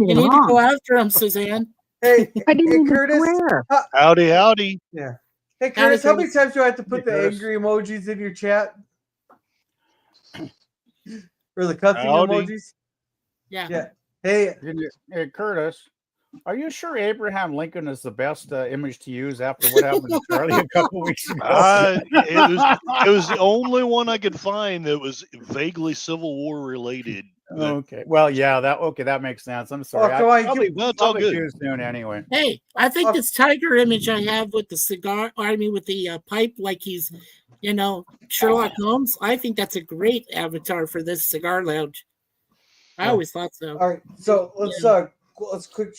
You need to go after him, Suzanne. Hey, I didn't even Curtis. swear. Howdy, howdy. Yeah. Hey, Curtis, how many times do I have to put the Curtis. angry emojis in your chat? Or the cussing Howdy. emojis? Yeah. Yeah. Hey, Hey, Curtis, are you sure Abraham Lincoln is the best image to use after what happened to Charlie a couple weeks ago? It was the only one I could find that was vaguely Civil War related. Okay. Well, yeah, that makes sense. I'm sorry. come on, Well, it's all good. Too soon anyway. Hey, I think this tiger image I have with the cigar, with the pipe, like he's, Sherlock Holmes. I think that's a great avatar for this cigar lounge. I always thought so. all right. So let's quick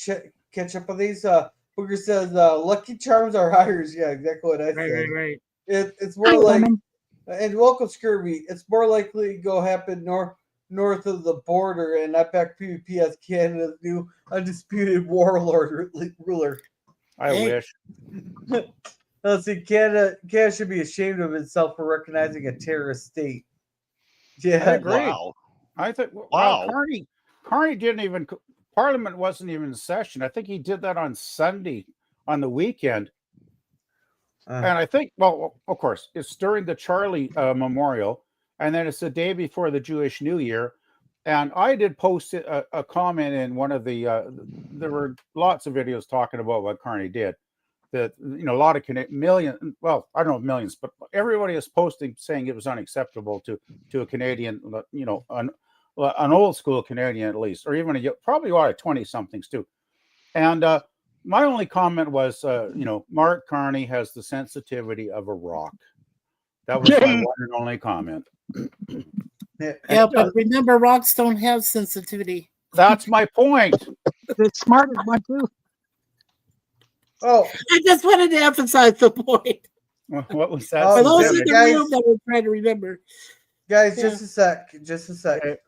catch up on these. Booger says Lucky Charms are hires. Yeah, exactly what I said. Right. It's more Hi, like, woman. and welcome Scurvy. It's more likely to go happen north of the border, and I back PvP as Canada's new undisputed warlord ruler. I wish. Let's see, Canada should be ashamed of itself for recognizing a terrorist state. Yeah, I agree. Wow. I think Wow. Carney didn't even Parliament wasn't even in session. I think he did that on Sunday on the weekend. And I think, well, of course, it's during the Charlie Memorial, and then it's the day before the Jewish New Year. And I did post a comment in one of the. There were lots of videos talking about what Carney did. That a lot of million. Well, I don't know if millions, but everybody is posting saying it was unacceptable to a Canadian. An old school Canadian at least, or even probably a lot of 20-somethings too. And my only comment was, Mark Carney has the sensitivity of a rock. That was my one and only comment. Yeah, but remember, rocks don't have sensitivity. That's my point. The smartest one too. Oh, I just wanted to emphasize the point. What was that? For those in the guys- room that were trying to remember. guys, just a sec. Okay.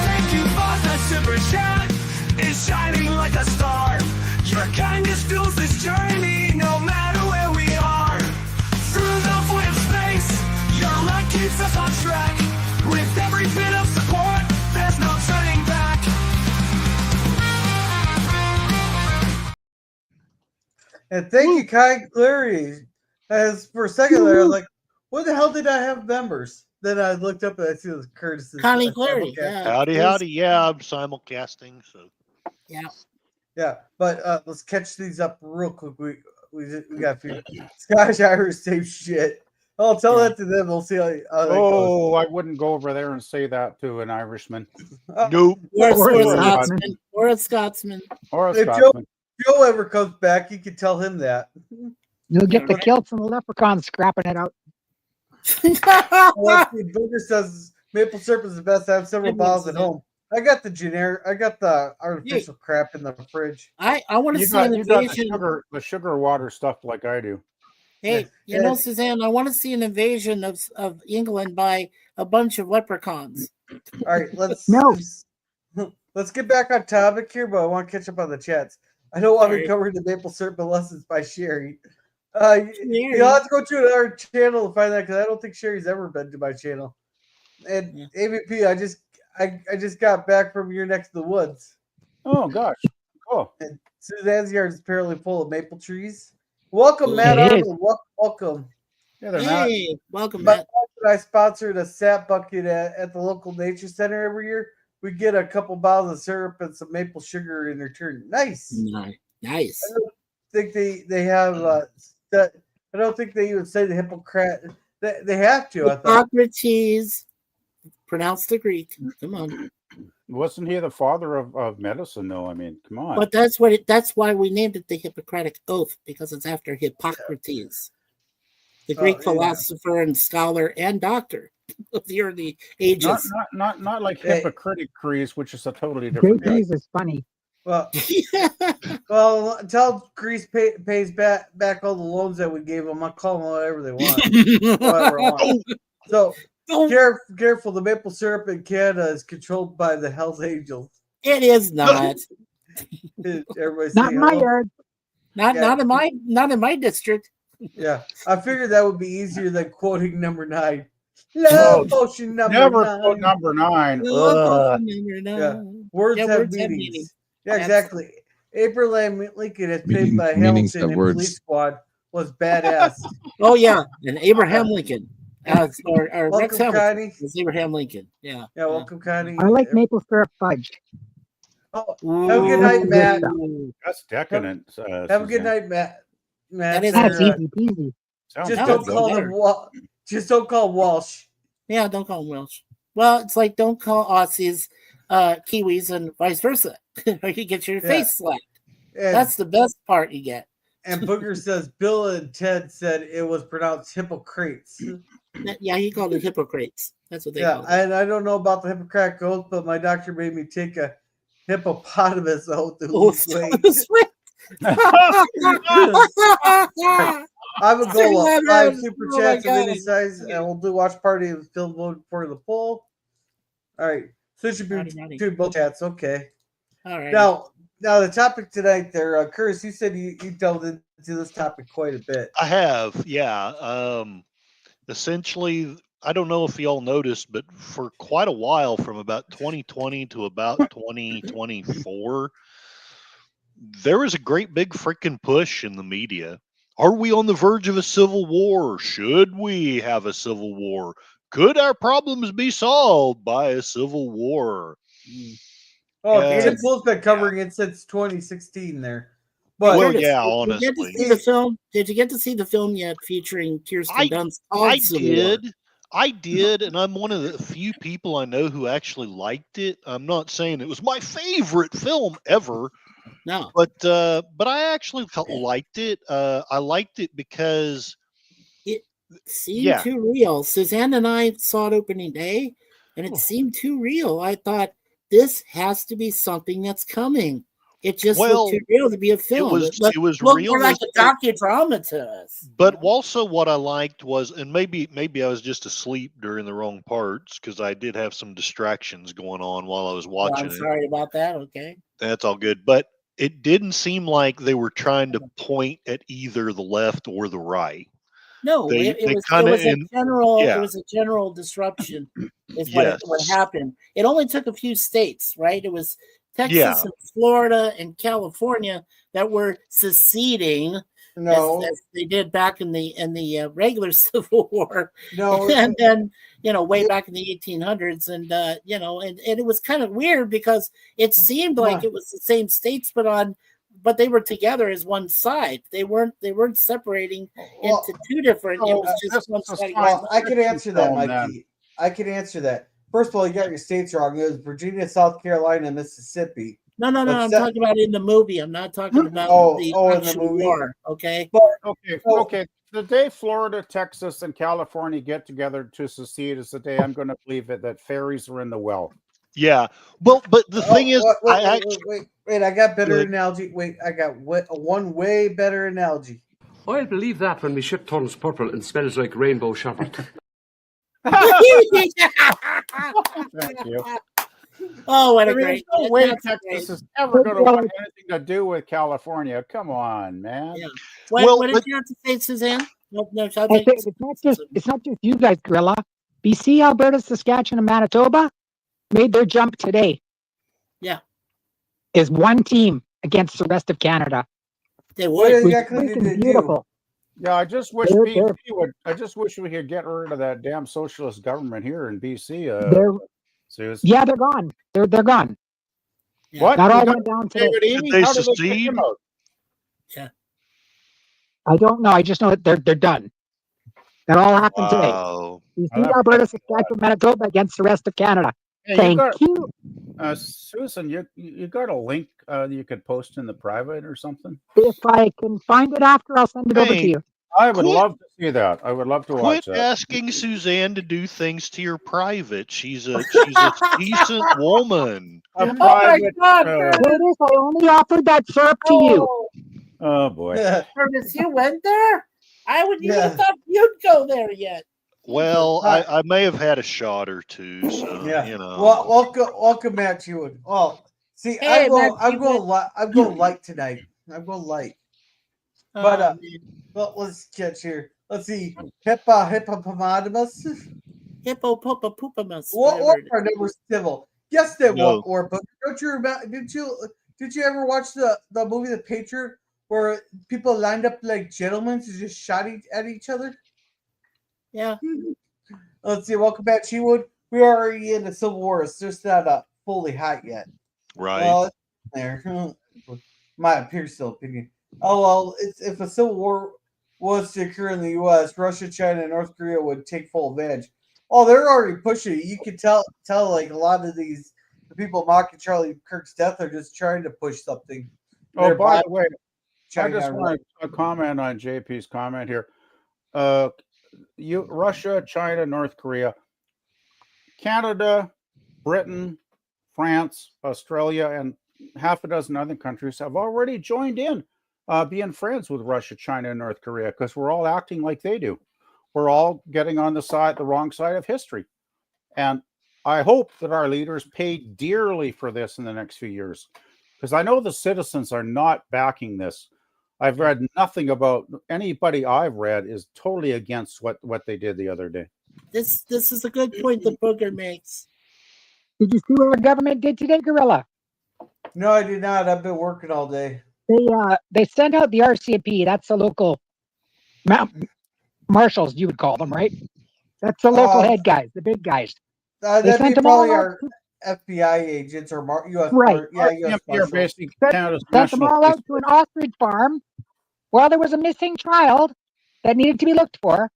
Thank you for the super chat. It's shining like a star. Your kindness fuels this journey, no matter where we are. Through the void of space, your light keeps us on track. With every bit of support, there's no turning back. And thank you, Kai Cleary. As for a second there, I was like, what the hell did I have members? Then I looked up and I see it was Curtis's. Connie Clary. simulcast. Howdy. Yeah, I'm simulcasting. So Yeah, but let's catch these up real quick. We got a few. Scottish Irish, same shit. I'll tell that to them. We'll see how that goes. I wouldn't go over there and say that to an Irishman nope. Or a Scotsman. or a If Scotsman. Joe ever comes back, you can tell him that. You'll get the kilt from the leprechaun scrapping it out. Well, Booger says maple syrup is the best. I have several bottles at home. I got the artificial crap in the fridge. I want to You see got, an you got invasion. the sugar water stuff like I do. Hey, Suzanne, I want to see an invasion of England by a bunch of leprechauns. All right, let's get back on topic here, but I want to catch up on the chats. I don't want to cover the maple syrup unless it's by Sherry. You'll have to go to another channel to find that because I don't think Sherry's ever been to my channel. And AVP, I just got back from your neck of the woods. Oh gosh, cool. And Suzanne's yard is apparently full of maple trees. Welcome, Matt Arnold. Welcome. Yeah, they're not. Hey, welcome, Matt. I sponsored a sap bucket at the local nature center every year. We get a couple bottles of syrup and some maple sugar in return. Nice. Nice. I don't think they have I don't think they even say the Hippocrates. They have to. I thought. Hippocrates. Pronounce the Greek. Come on. Wasn't he the father of medicine, though? I mean, come on. But that's why we named it the Hippocratic Oath, because it's after Hippocrates, the Greek philosopher and scholar and doctor of the early ages. Not like Hippocrates, which is a totally different. JP's is funny. Well, until Greece pays back all the loans that we gave them, I'll call them whatever they want. Whatever I want. So careful, the maple syrup in Canada is controlled by the Hells Angels. It is not. Everybody Not in my yard. Not in my district. Yeah, I figured that would be easier than quoting number 9. Love potion number Never 9. quote number 9. Love Ugh. potion number Yeah, 9. words Yeah, have words have meanings. meaning. Yeah, exactly. Abraham Lincoln, as played by Meanings Hamilton have in words. Police Squad, was badass. Oh yeah, and Abraham Lincoln. Or Rex Welcome, Hamilton Connie. was Abraham Lincoln. Yeah. Yeah, welcome, Connie. I like maple syrup fudge. Oh, have a good night, Matt. That's decadent. Have a good night, Matt. Matt, That is That's there, easy peasy. Sounds just No, don't it's call better. him Just don't call him Walsh. Yeah, don't call them Welsh. Well, it's like don't call Aussies Kiwis and vice versa. Or you get your Yeah. face slapped. And, That's the best part you get. and Booger says Bill and Ted said it was pronounced Hippocrates. Yeah, he called it hypocrites. That's what they Yeah, call it. and I don't know about the Hippocratic Oath, but my doctor made me take a hippopotamus oath to Oh, lose so weight. sweet. I would Say go what, 5 man? super Oh my chats of God. any size, and we'll do watch party of film vote for the poll. All right, so it should be Howdy. two both chats. Okay. All right. Now the topic tonight, there, Curtis, you said you delved into this topic quite a bit. I have, yeah. Essentially, I don't know if y'all noticed, but for quite a while, from about 2020 to about 2024, there was a great big freaking push in the media. Are we on the verge of a civil war? Should we have a civil war? Could our problems be solved by a civil war? Oh, Yeah. Tim Pool's been covering it since 2016 there. But Well, Curtis, yeah, did you get to honestly. see the film? Did you get to see the film yet featuring Kirsten Dunst? called I Civil War? did. I did, and I'm one of the few people I know who actually liked it. I'm not saying it was my favorite film ever, No. but I actually liked it. I liked it because Seemed Yeah. too real. Suzanne and I saw it opening day, and it seemed too real. I thought this has to be something that's coming. It just Well, looked too real to be a film. was- looked- it was looked real more like as- a docudrama to us. But also, what I liked was, and maybe I was just asleep during the wrong parts because I did have some distractions going on while I was Well, watching I'm it. sorry about that. Okay. That's all good. But it didn't seem like they were trying to point at either the left or the right. No, They- it they was kinda a general. yeah. It was a general disruption. Is what Yes. happened. It only took a few states, right? It was Texas Yeah. and Florida and California that were seceding, no, as they did back in the regular Civil War, no, and then way back in the 1800s, and and it was kind of weird because it seemed like it was the same states, but they were together as one side. They weren't separating Well, into two different. It was just that's- one that's side. fine. well, I can answer that, Film, then. Mikey. I can answer that. First of all, you got your states wrong. It was Virginia, South Carolina, and Mississippi. No. I'm Except- talking about in the movie. I'm not talking about Oh, the in the actual movie. war. Okay. Okay, Oh. okay. The day Florida, Texas, and California get together to secede is the day I'm going to believe it that fairies are in the well. Yeah. Well, but the thing is, Wait, I got better Good. analogy. Wait, I got one way better analogy. I'll believe that when my ship turns purple and smells like rainbow sherbet. Thank you. Oh, what a I mean, great! there's no way that's Texas great. is ever going to want anything to do with California. Come on, man. Yeah. Well, What did but- you have to say, Suzanne? No, I think it's not just you guys, Gorilla. BC, Alberta, Saskatchewan, and Manitoba made their jump today. Yeah. Is one team against the rest of Canada. They What would. exactly did Freaking they do? beautiful. Yeah, I just wish They're- BC would. I just wish we could get rid of that damn socialist government here in BC. They're, Susan. yeah, they're gone. They're gone. What? That all We got went down today. David Eby? they How did they kick secede? him out? I don't know. I just know that they're done. That all happened today. Wow. BC, Well, that- Alberta, Saskatchewan, Manitoba against the rest of Canada. Hey, Thank got, you. Susan, you got a link you could post in the private or something? If I can find it after, I'll send it over to Hey, you. I would Quit- love to see that. I would love to watch Quit that. asking Suzanne to do things to your private. She's a decent woman. A Oh my private, God, Curtis, I only offered that syrup to you. oh boy. Curtis, you went there? I would even Yeah. have thought you'd go there yet. Well, I may have had a shot or two, so Yeah. you know. Well, welcome, Matt Hewitt. Oh, see, Hey, I'm going Matt Hewitt. light tonight. I'm going light. But man. well, let's catch here. Let's see. Hippopotamus. Hippopotamus. What whatever it is. are never civil? Yes, they No. were. But don't you remember? Did you ever watch the movie The Patriot, where people lined up like gentlemen to just shot at each other? Yeah. Let's see. Welcome back, Shewood. We are already in the Civil War. It's just not fully hot yet. Right. Well, it's there. My personal opinion. Oh well, if a civil war was to occur in the U.S., Russia, China, and North Korea would take full advantage. Oh, they're already pushing it. You can tell like a lot of the people mocking Charlie Kirk's death are just trying to push something. Oh, They're by the way, I China, just want to comment on JP's comment here. Russia, China, North Korea, Canada, Britain, France, Australia, and half a dozen other countries have already joined in being friends with Russia, China, and North Korea because we're all acting like they do. We're all getting on the wrong side of history. And I hope that our leaders pay dearly for this in the next few years because I know the citizens are not backing this. I've read nothing about anybody I've read is totally against what they did the other day. This is a good point that Booger makes. Did you see what our government did today, Gorilla? No, I did not. I've been working all day. They sent out the RCMP. That's the local marshals, you would call them, right? That's the local head guys, the big guys. That'd be probably our FBI agents or U.S. Right. US RCMP are basically Canada's Sent them all out to an ostrich farm while there was a missing child that needed to be looked for.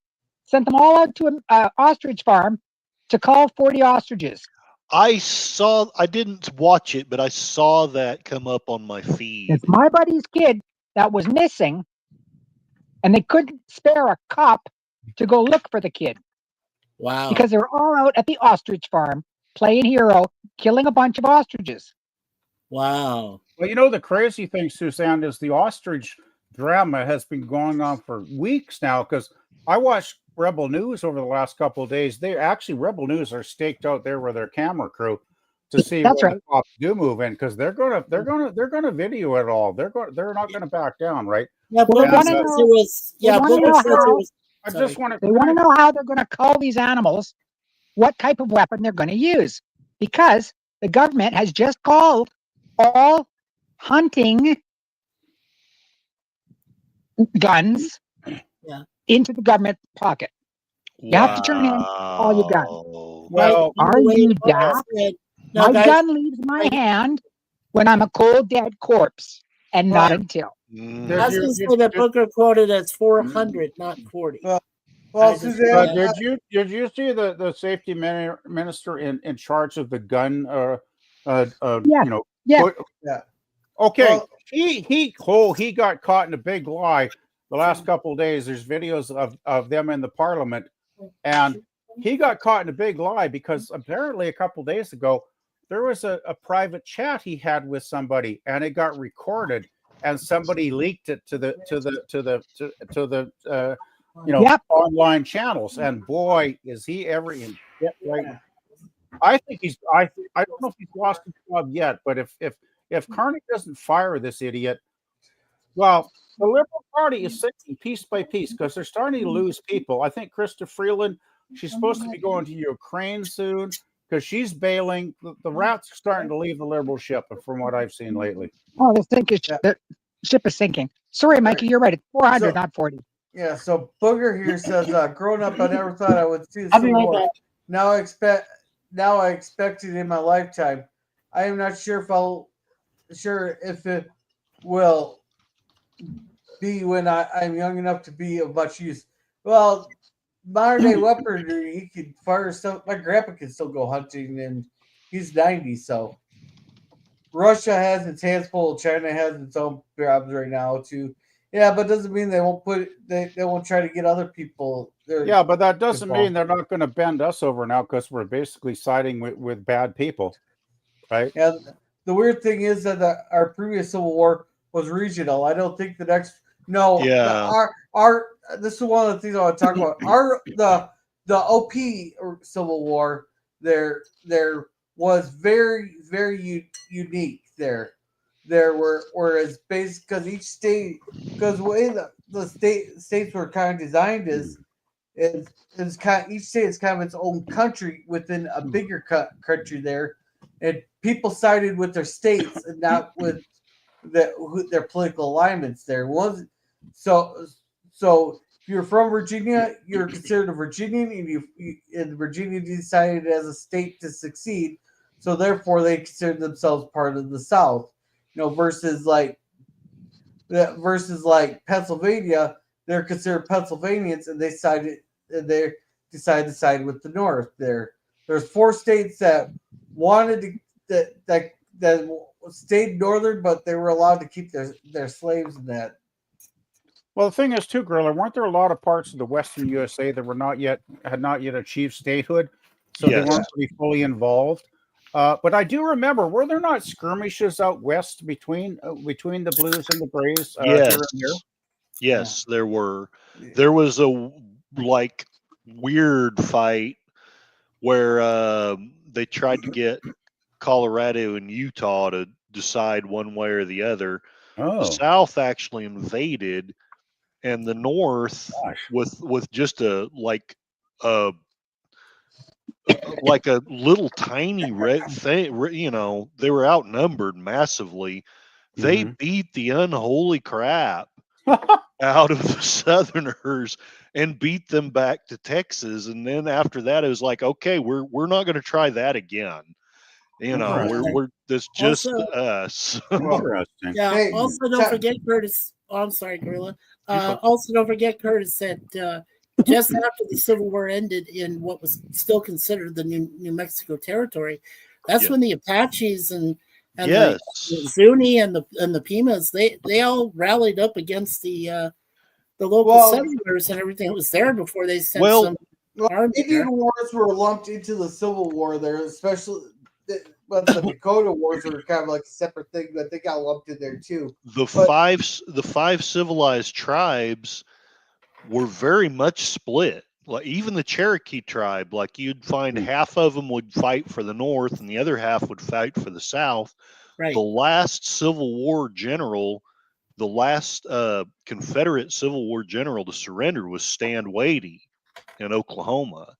Sent them all out to an ostrich farm to call 40 ostriches. I didn't watch it, but I saw that come up on my feed. It's my buddy's kid that was missing, and they couldn't spare a cop to go look for the kid. Wow. Because they were all out at the ostrich farm playing hero, killing a bunch of ostriches. Wow. Well, the crazy thing, Suzanne, is the ostrich drama has been going on for weeks now because I watched Rebel News over the last couple of days. Rebel News are staked out there with their camera crew to see That's what right. the cops do move in because they're gonna video it all. They're not gonna back down, right? Yeah, Well, Booger says it was. Yeah, Booger says it was. I just want They want to know how they're going to call these animals, what type of weapon they're going to use, because the government has just called all hunting guns into the government pocket. You have to turn in all your guns. Well, Are you daft? No, My guys, gun leaves my hand when I'm a cold dead corpse, and not until. I was going to say that Booger quoted as 400, not 40. Well, Suzanne, did you see the safety minister in charge of the gun? Yeah. Okay, Well, he got caught in a big lie the last couple of days. There's videos of them in the parliament, and he got caught in a big lie because apparently a couple of days ago there was a private chat he had with somebody, and it got recorded, and somebody leaked it to the online channels, and boy, is he ever in debt right now. I think I don't know if he's lost his job yet, but if Carney doesn't fire this idiot, well, the Liberal Party is sinking piece by piece because they're starting to lose people. I think Chrystia Freeland, she's supposed to be going to Ukraine soon because she's bailing. The rats are starting to leave the Liberal ship, from what I've seen lately. Oh, the ship is sinking. Sorry, Mikey, you're right. It's 400, not 40. Yeah, so Booger here says, growing up, I never thought I would see the I'll be Civil right War. back. Now I expect it in my lifetime. I am not sure if it will be when I'm young enough to be of much use. Well, modern day weaponry, he could fire stuff. My grandpa can still go hunting, and he's 90, so Russia has its hands full. China has its own jobs right now too. Yeah, but it doesn't mean they won't they won't try to get other people. Yeah, but that doesn't mean they're not going to bend us over now because we're basically siding with bad people, right? And the weird thing is that our previous Civil War was regional. I don't think the next our this is one of the things I want to talk about. The OP Civil War there was very, very unique there. there were, whereas based because each state, because the way the states were kind of designed is kind of, each state is kind of its own country within a bigger country there, and people sided with their states and not with their political alignments. There was so if you're from Virginia, you're considered a Virginian, and Virginia decided as a state to succeed, so therefore they considered themselves part of the South. Versus like Pennsylvania, they're considered Pennsylvanians, and they decided to side with the North. There's 4 states that wanted to that stayed northern, but they were allowed to keep their slaves in that. Well, the thing is, too, Gorilla, weren't there a lot of parts of the Western USA that had not yet achieved statehood, so they weren't really fully involved? But I do remember, were there not skirmishes out west between the Blues and the Braves? Yes. Here and there? Yes, there were. There was a weird fight where they tried to get Colorado and Utah to decide one way or the other. Oh. The South actually invaded, and the North, with just a little tiny red thing, they were outnumbered massively. They beat the unholy crap out of the Southerners and beat them back to Texas. And then after that, it was like, okay, we're not going to try that again. We're this just us. Interesting. Yeah. Hey, Also, don't forget, Curtis. Oh, I'm sorry, Gorilla. Also, don't forget, Curtis, that just after the Civil War ended in what was still considered the New Mexico territory, that's when the Apaches and the Zuni and the Pimas they all rallied up against the local settlers and everything that was there before they sent some army. Indian wars were lumped into the Civil War there, especially. But the Dakota Wars were kind of like a separate thing, but they got lumped in there too. The five civilized tribes were very much split. Like even the Cherokee tribe, like you'd find half of them would fight for the North and the other half would fight for the South. Right. The last Civil War general, the last Confederate Civil War general to surrender was Stand Watie in Oklahoma.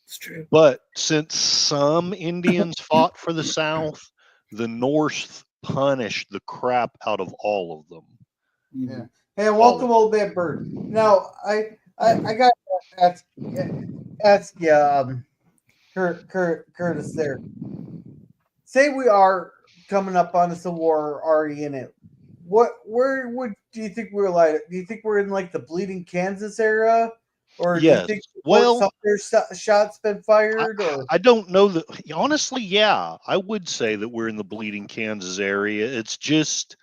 It's true. But since some Indians fought for the South, the North punished the crap out of all of them. Yeah. Hey, welcome, Old Man Bird. Now, I got to ask you, Curtis there. Say we are coming up on the Civil War, already in it. Where do you think we're like? Do you think we're in like the Bleeding Kansas era? Or do you think shots been fired? I don't know that. Honestly, yeah, I would say that we're in the Bleeding Kansas area. It's just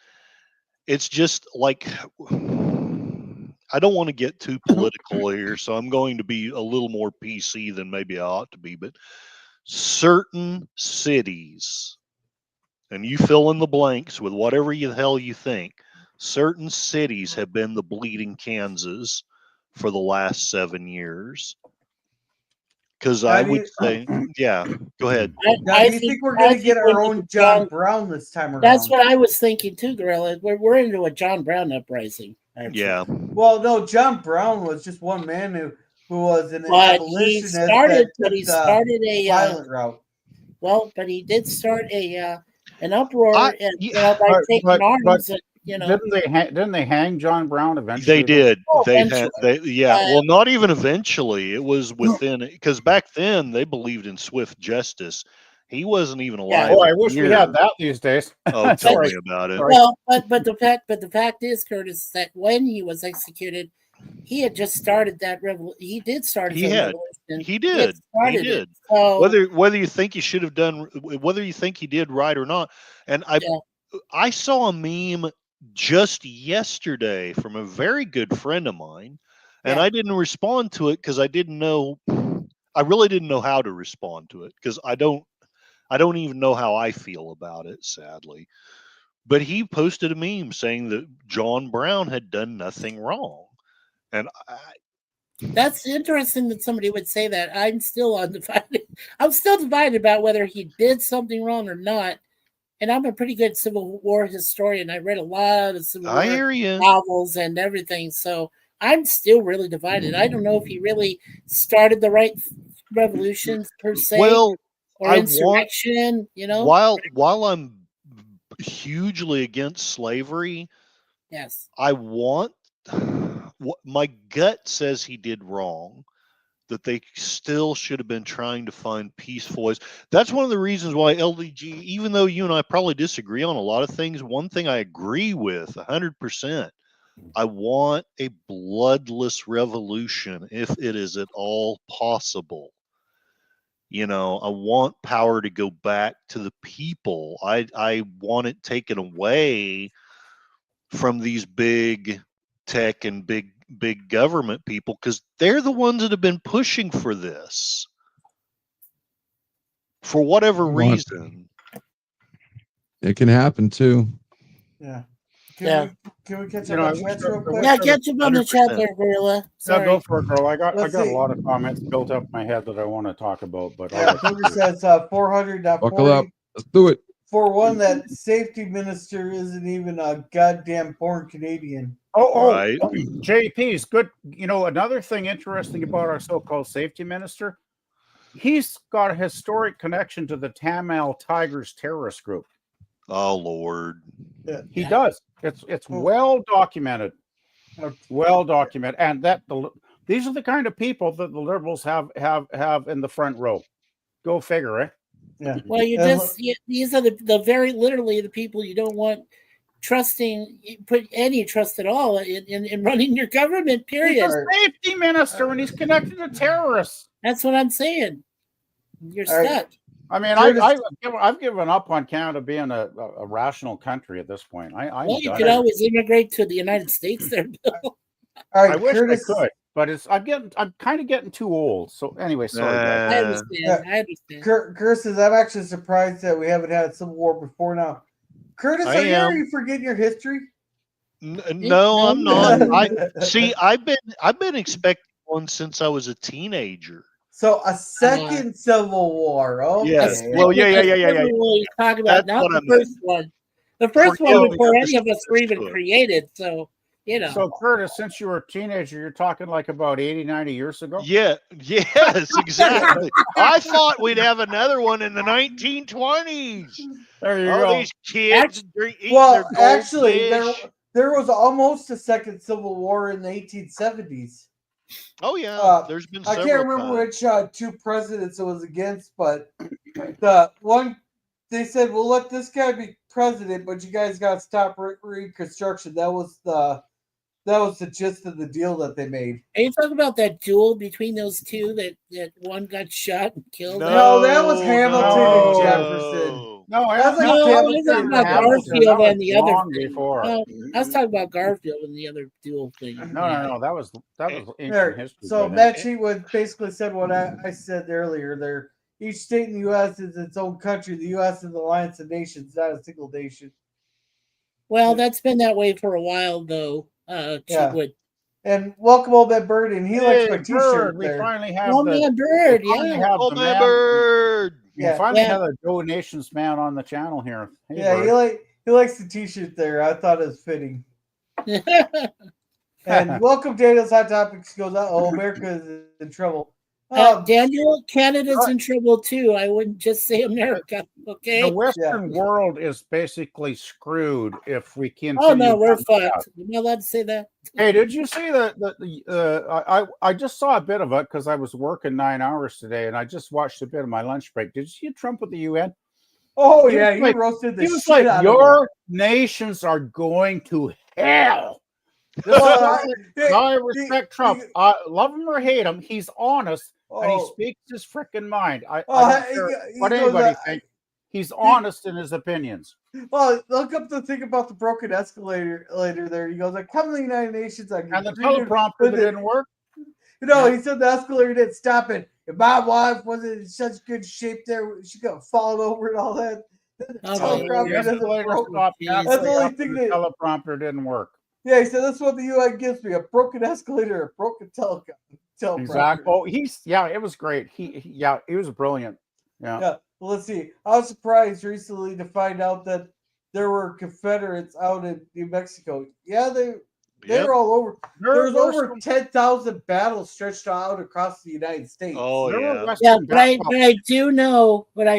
like I don't want to get too political here, so I'm going to be a little more PC than maybe I ought to be. But certain cities, and you fill in the blanks with whatever the hell you think, certain cities have been the Bleeding Kansas for the last 7 years. Because I would say, yeah, go ahead. Do you think we're going to get our own John Brown this time around? That's what I was thinking too, Gorilla. We're into a John Brown uprising. Actually. Yeah. Well, no, John Brown was just one man who was an abolitionist. He started a violent route. Well, but he did start an uproar by taking arms. Didn't they hang John Brown eventually? They did. Eventually. Well, not even eventually. It was within, because back then they believed in swift justice. He wasn't even alive. Oh, I wish we had that these days. Oh, tell me about it. Well, but the fact is, Curtis, that when he was executed, he had just started that revolution. He did start. He did. He did. So, whether you think he should have done, whether you think he did right or not, and I saw a meme just yesterday from a very good friend of mine, and I didn't respond to it because I really didn't know how to respond to it, because I don't even know how I feel about it, sadly. But he posted a meme saying that John Brown had done nothing wrong, and that's interesting that somebody would say that. I'm still undivided. I'm still divided about whether he did something wrong or not. and I'm a pretty good Civil War historian. I read a lot of Civil I War hear you. novels and everything. So I'm still really divided. I don't know if he really started the right revolutions per se, Well, or I want- insurrection. You know, while I'm hugely against slavery, yes. I want what my gut says he did wrong, that they still should have been trying to find peaceful ways. That's one of the reasons why LDG, even though you and I probably disagree on a lot of things, one thing I agree with 100%. I want a bloodless revolution if it is at all possible. You know, I want power to go back to the people. I want it taken away from these big tech and big government people, because they're the ones that have been pushing for this for whatever reason. It can happen too. Yeah. Yeah. Can we catch You up know, on I wish chats there- real there quick? was Yeah, some- get him on the chat 100%. there, Gorilla. Yeah, Sorry. go for it, girl. I got Let's a see. lot of comments built up in my head that I want to talk about, but Yeah, Booger says Buckle up. 400.40 Let's do it. for one that safety minister isn't even a goddamn born Canadian. Right. JP's good. You know, another thing interesting about our so-called safety minister, he's got a historic connection to the Tamil Tigers terrorist group. Oh Lord. He Yeah. does. It's well documented. Okay. Well documented, and these are the kind of people that the liberals have in the front row. Go figure, eh? Yeah. Well, these are the very literally the people you don't want put any trust at all in running your government. He's Period. a safety minister, and he's connected to terrorists. That's what I'm saying. You're All right. stuck. I mean, Curtis- I've given up on Canada being a rational country at this point. I'm Well, you done. could always immigrate to the United States there, Bill. All I right, wish Curtis. I could, but I'm kind of getting too old. So anyway, sorry. guys. I understand. I understand. Curtis says, I'm actually surprised that we haven't had a civil war before now. Curtis, I are am. you forgetting your history? No, I'm not. No. I've been expecting one since I was a teenager. So a second civil war. Okay. Yes. Well, yeah. You're talking about That's not what the I meant. first one. The first Forgive one me, before I any of us were even misunderstood. created. So you know. So Curtis, since you were a teenager, you're talking like about 80, 90 years ago. Yeah. Yes. Exactly. I thought we'd have another one in the 1920s. There you Oh, go. these kids eating Well, their actually, goldfish. there was almost a second civil war in the 1870s. Oh yeah, there's been I several can't remember times. which two presidents it was against, but the one they said, "We'll let this guy be president, but you guys got to stop Reconstruction." That was the gist of the deal that they made. Are you talking about that duel between those two that one got shot and killed? No, that was Hamilton and Jefferson. No, That's like No, Hamilton I was talking and about Hamilton. Garfield and the other long thing. before. No, I was talking about Garfield and the other duel thing. No. That was ancient There. history. So by then. Matt Cheatwood basically said what I said earlier. There, each state in the U.S. is its own country. The U.S. is an alliance of nations, not a single nation. Well, that's been that way for a while, though. Yeah. Cheatwood. And welcome old man Bird, and he likes my Hey, T-shirt Bird, we there. finally have Oh the man, Bird, we finally yeah. have Oh the my man- bird! We Yeah. finally Yeah. have a donations man on the channel here. Hey, Yeah, Bird. he likes the T-shirt there. I thought it was fitting. And welcome Daniel's Hot Topics goes out. Oh, America is in trouble. Daniel, Canada's in trouble too. I wouldn't just say America, okay? The Western world is basically screwed if we continue. Oh no, we're down that. fucked. Am I allowed to say that? Hey, did you see I just saw a bit of it because I was working 9 hours today, and I just watched a bit of my lunch break. Did you see Trump with the UN? Oh He yeah, was he like- roasted the He was shit like, out of "Your nations are going to hell." This is Well, how I respect Trump. he- Love him or hate him, he's honest and he Oh. speaks his freaking mind. I Oh, don't care he what goes, anybody thinks. He's honest in his opinions. Well, look up the thing about the broken escalator later there. He goes, I come to the United Nations. I And the continue teleprompter with that it." didn't work. No, he said the escalator didn't stop it. If my wife wasn't in such good shape there, she could have fallen over and all that. The Oh, teleprompter The doesn't escalator work. stopped. That's the only after thing the that- teleprompter didn't work. Yeah, he said that's what the UN gives me: a broken escalator, a broken teleprompter. Exactly. Oh, it was great. He was brilliant. Yeah. Yeah. Well, let's see. I was surprised recently to find out that there were Confederates out in New Mexico. Yeah, they Yep. were all over. There was over some- 10,000 battles stretched out across the United States. Oh there were yeah. Yeah, Western but I battles.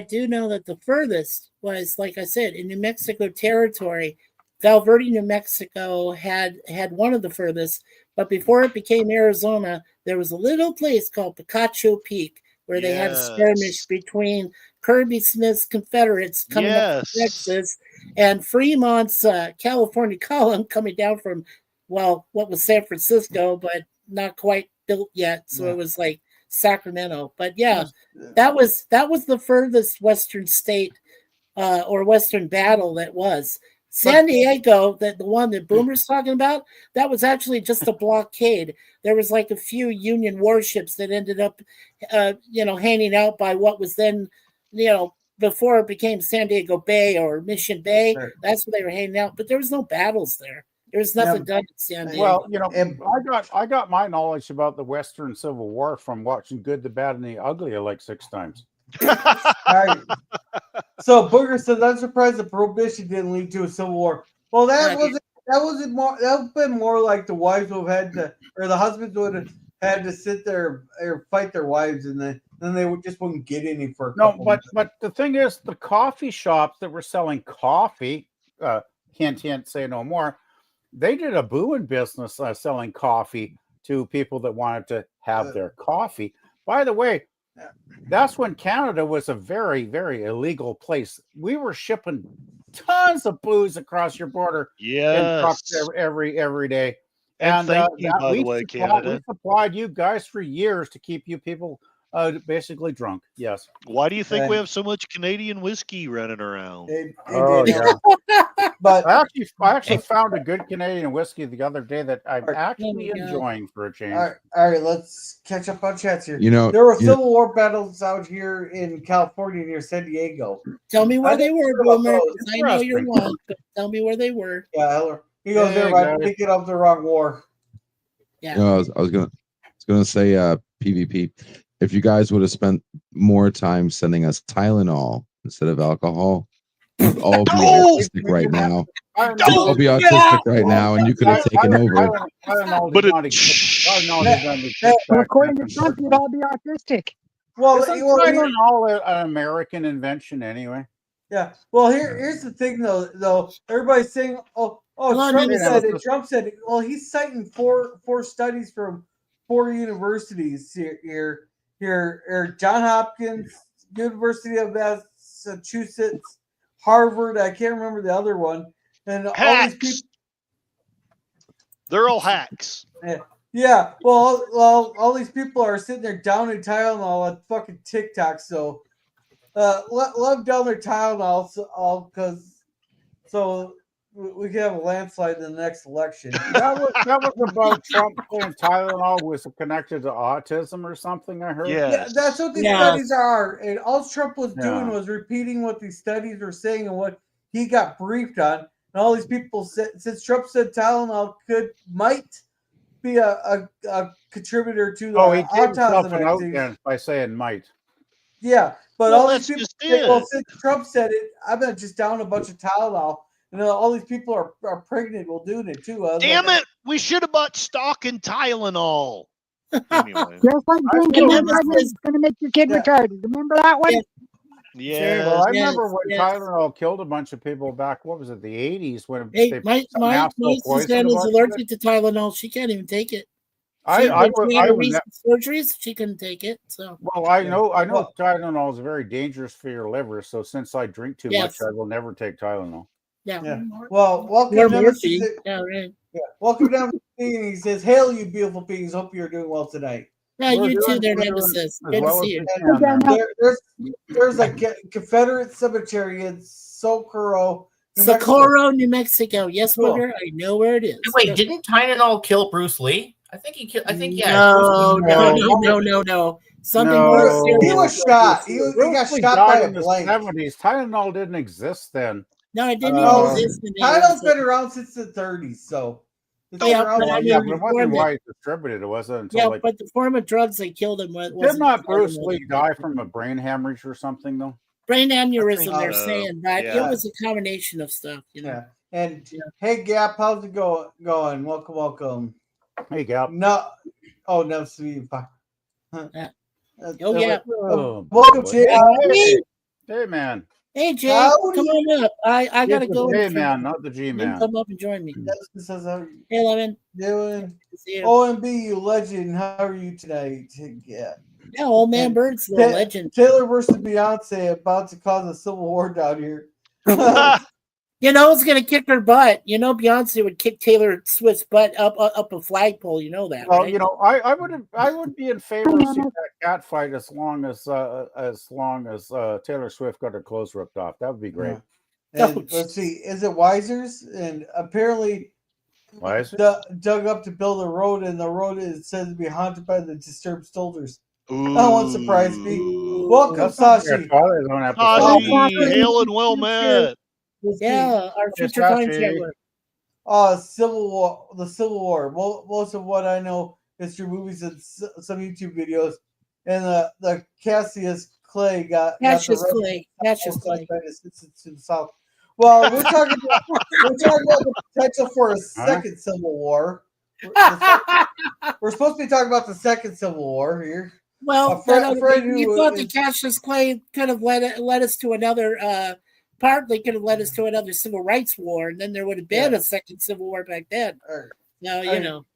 do know that the furthest was, like I said, in New Mexico territory. Val Verde, New Mexico had one of the furthest, but before it became Arizona, there was a little place called Picacho Peak where they had a skirmish Yes. between Kirby Smith's Confederates coming up from Yes. Texas and Fremont's California column coming down from, well, what was San Francisco, but not quite built yet. So Yeah. it was like Sacramento. But yeah, that was the furthest Western state or Western battle that was. San Diego, the one that Boomer's talking about, that was actually just a blockade. There was like a few Union warships that ended up, hanging out by what was then, before it became San Diego Bay or Mission Bay. Right. That's where they were hanging out. But there was no battles there. There was nothing done in San Diego. Well, And- I got my knowledge about the Western Civil War from watching Good, the Bad, and the Ugly like 6 times. All right. So Booger says, "I'm surprised the prohibition didn't lead to a civil war." Well, that Right. wasn't more. That would been more like the wives would have had to, or the husbands would have had to sit there or fight their wives, and then they just wouldn't get any for a No, couple but months. the thing is, the coffee shops that were selling coffee, hint, hint, say no more, they did a booing business selling coffee to people that wanted to have their coffee. By the way, that's when Canada was a very, very illegal place. We were shipping tons of booze across your border in trucks Yes. every day. And thank you, that- by the we way, supplied- Canada. We supplied you guys for years to keep you people basically drunk. Yes. Why do you think we And- have so much Canadian whiskey running around? It Oh, did, yeah. but I actually found a good Canadian whiskey the other day that I'm Alright. actually There we go. enjoying for a change. all right, let's catch up on chats here. You know, There were you know- Civil War battles out here in California near San Diego. Tell me where I they didn't were, hear about Boomer. those. 'Cause I know you're Interesting. wrong, but tell me where they were. Yeah, Heller. He goes Hey, there. I'm guys. thinking of the wrong war. Yeah. I was gonna say PvP. If you guys would have spent more time sending us Tylenol instead of alcohol, we'd all be Oh! autistic right now. I We'd all be autistic right now, and you could have taken over. But Well, according to Trump, you'd all be autistic. Well, Isn't well, here- Tylenol an American invention anyway? yeah. Well, here's the thing, though. Everybody's saying, "Oh, on, Trump man. said it." Trump said it. Well, he's citing four studies from 4 universities here. John Hopkins, University of Massachusetts, Harvard. I can't remember the other one. And all these people. Hacks. They're all hacks. Yeah, well, all these people are sitting there downing Tylenol on fucking TikTok. So, let them down their Tylenol, so we can have a landslide in the next election. That was about Trump saying Tylenol was connected to autism or something. I heard. Yeah. Yeah, that's what these Yeah. studies are. And all Trump was doing Yeah. was repeating what these studies were saying and what he got briefed on. And all these people said, since Trump said Tylenol might be a contributor to the Oh, he gave himself autism an out disease. then by saying might. Yeah, but Well, all these that's people just say, well, it. since Trump said it, I'm gonna just down a bunch of Tylenol. And all these people are pregnant while doing it too. I was Damn like, it! We should have bought stock in Tylenol. Anyway, Just like I drinking remember that this. is going to make your kid Yeah. retarded. Remember that one? Yeah. yeah. Well, I Yes, remember when yes. Tylenol killed a bunch of people back. What was it? The 80s when Hey, they my some asshole niece poisoned a is bunch of allergic to Tylenol. She can't even take it. I She had was recent surgeries. She couldn't take it. So well, I know Well- Tylenol is very dangerous for your liver. So since I drink too Yes. much, I will never take Tylenol. yeah. Yeah. well, welcome Or down morphine. to Yeah, right. welcome down to the meeting. He says, "Hail, you beautiful beings! Hope you're doing well tonight." Yeah, We're you too, doing- there, we're doing Nemesis. as Good to well as see you. we can there. There's a Confederate cemetery in Socorro, New Mexico. Socorro, New Mexico. Yes, Cool. Booger, I know where it is. Wait, didn't Tylenol kill Bruce Lee? I think he killed. I think yeah. No, Bruce Lee- no. Something No. more He serious. He was shot. He got Bruce Lee shot by died a in the blank. 70s. Tylenol didn't exist then. No, it didn't Oh, even exist. in the Title's US. been around since the 30s, so it's Yeah, been around but I long. mean, Yeah, we but it wasn't formed it. why it distributed. It wasn't until Yeah, like. but the form of drugs they killed him with Did not Bruce Tylenol. Lee die from a brain hemorrhage or something though? brain aneurysm. They're Uh, saying, but yeah. it was a combination of stuff. You know. Yeah. And hey, Gap, how's it going? Welcome. Hey, Gap. No, oh no, sweet. Yeah. Oh yeah. Oh, Welcome, boy. Jay. Hey, man. Hey Jay, Howdy. come on up. I gotta go. Hey, and man, not the G you man. come up and join me. This is how you Hey, Lemon. doing? Good to see you. OMB, you legend. How are you tonight? Yeah. Yeah, old man Bird's the legend. Taylor versus Beyonce about to cause a civil war down here. You know who's gonna kick her butt? You know Beyonce would kick Taylor Swift's butt up a flagpole. You know that, Well, right? you know, I would be in favor of seeing that cat fight as long as Taylor Swift got her clothes ripped off. That would be great. And let's see, is it Wisers? And apparently, Wisers? dug up to build a road, and the road is said to be haunted by the disturbed soldiers. Ooh. That won't surprise me. Welcome, That's not fair. Sashi. Father's own episode. Haji, hail and well met. Yeah, our future time traveler. Civil War. The Civil War. Most of what I know is through movies and some YouTube videos. And the Cassius Clay got Cassius the Clay. Cassius Clay. to the south. Well, we're talking about the potential for a second Civil War. We're supposed to be talking about the second Civil War here. Well, friend you who thought the is- Cassius Clay could have led us to another partly could have led us to another civil rights war, and then there would have been a second civil war back then. No, you know.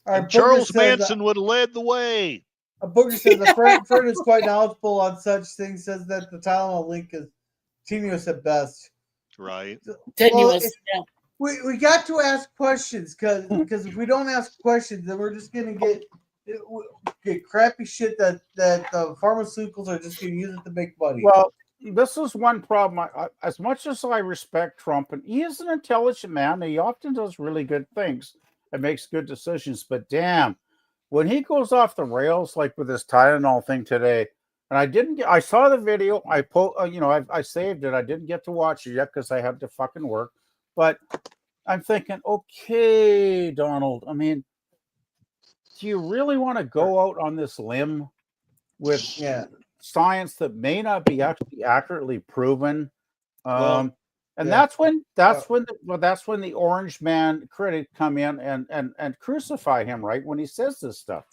Our Charles Booger says, Manson would have led the way. Booger says the friend is quite knowledgeable on such things. Says that the Tylenol link is tenuous at best. Right. Tenuous. Well, we got to ask questions because if we don't ask questions, then we're just gonna get crappy shit that the pharmaceuticals are just gonna use it to make money. Well, this is one problem. As much as I respect Trump, and he is an intelligent man, he often does really good things and makes good decisions. But damn, when he goes off the rails, like with this Tylenol thing today, and I saw the video. I saved it. I didn't get to watch it yet because I had to fucking work. But I'm thinking, okay, Donald. I mean, do you really want to go out on this limb with science that may not be actually accurately proven? That's when the Orange Man critic come in and crucify him, right, when he says this stuff.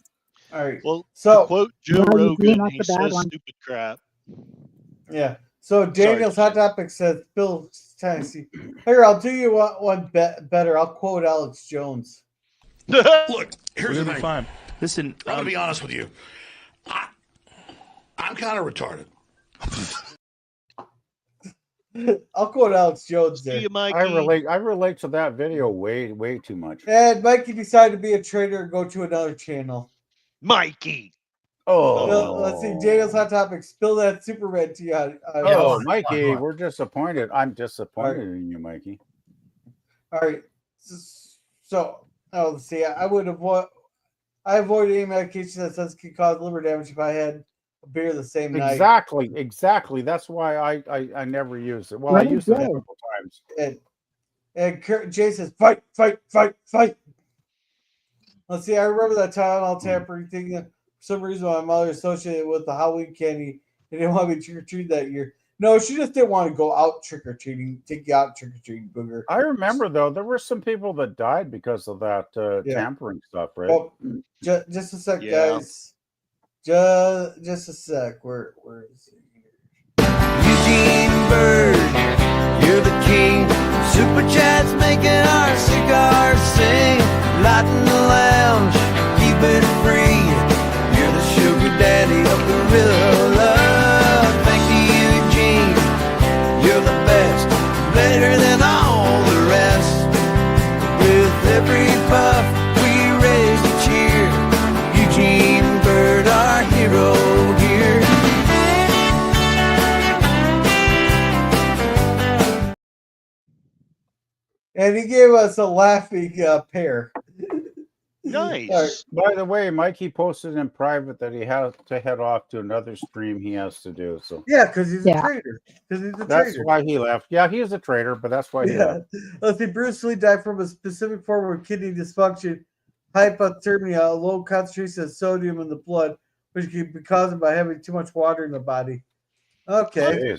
All right. Well, so to quote Joe Rogan, he says stupid crap. Yeah. So Daniel's Hot Topic says, Bill Tennessee. Here, I'll do you one better. I'll quote Alex Jones. Look, here's the thing. Fine. Listen, I'm gonna be honest with you. I'm kind of retarded. I'll quote Alex Jones there. See you, Mikey. I relate to that video way too much. And Mikey decided to be a traitor and go to another channel. Mikey. Let's see. Daniel's Hot Topic. Spill that Superman tea on Mikey, we're disappointed. I'm disappointed in you, Mikey. All right. So, let's see. I avoid any medication that says can cause liver damage if I had a beer the same night. Exactly. That's why I never use it. Well, I used it a couple times. And Jay says, fight. Let's see. I remember that Tylenol tampering thing. For some reason, my mother associated it with the Halloween candy. They didn't want me to trick or treat that year. No, she just didn't want to go out trick or treating. Take you out trick or treating, Booger. I remember though there were some people that died because of that tampering stuff, right? Well, just a sec, guys. Just a sec. Where is it? Eugene Bird, you're the king. Super chats making our cigars sing. Light in the lounge, keep it free. You're the sugar daddy of the real love. Thank you, Eugene. You're the best, better than all the rest. With every puff, we raise a cheer. Eugene Bird, our hero here. And he gave us a laughing pair. Nice. Right. By the way, Mikey posted in private that he has to head off to another stream he has to do. So yeah, because he's a traitor. That's why he left. Yeah, he is a traitor, but that's why he left. Let's see. Bruce Lee died from a specific form of kidney dysfunction, hypothermia, a low concentration of sodium in the blood, which can be caused by having too much water in the body. Okay.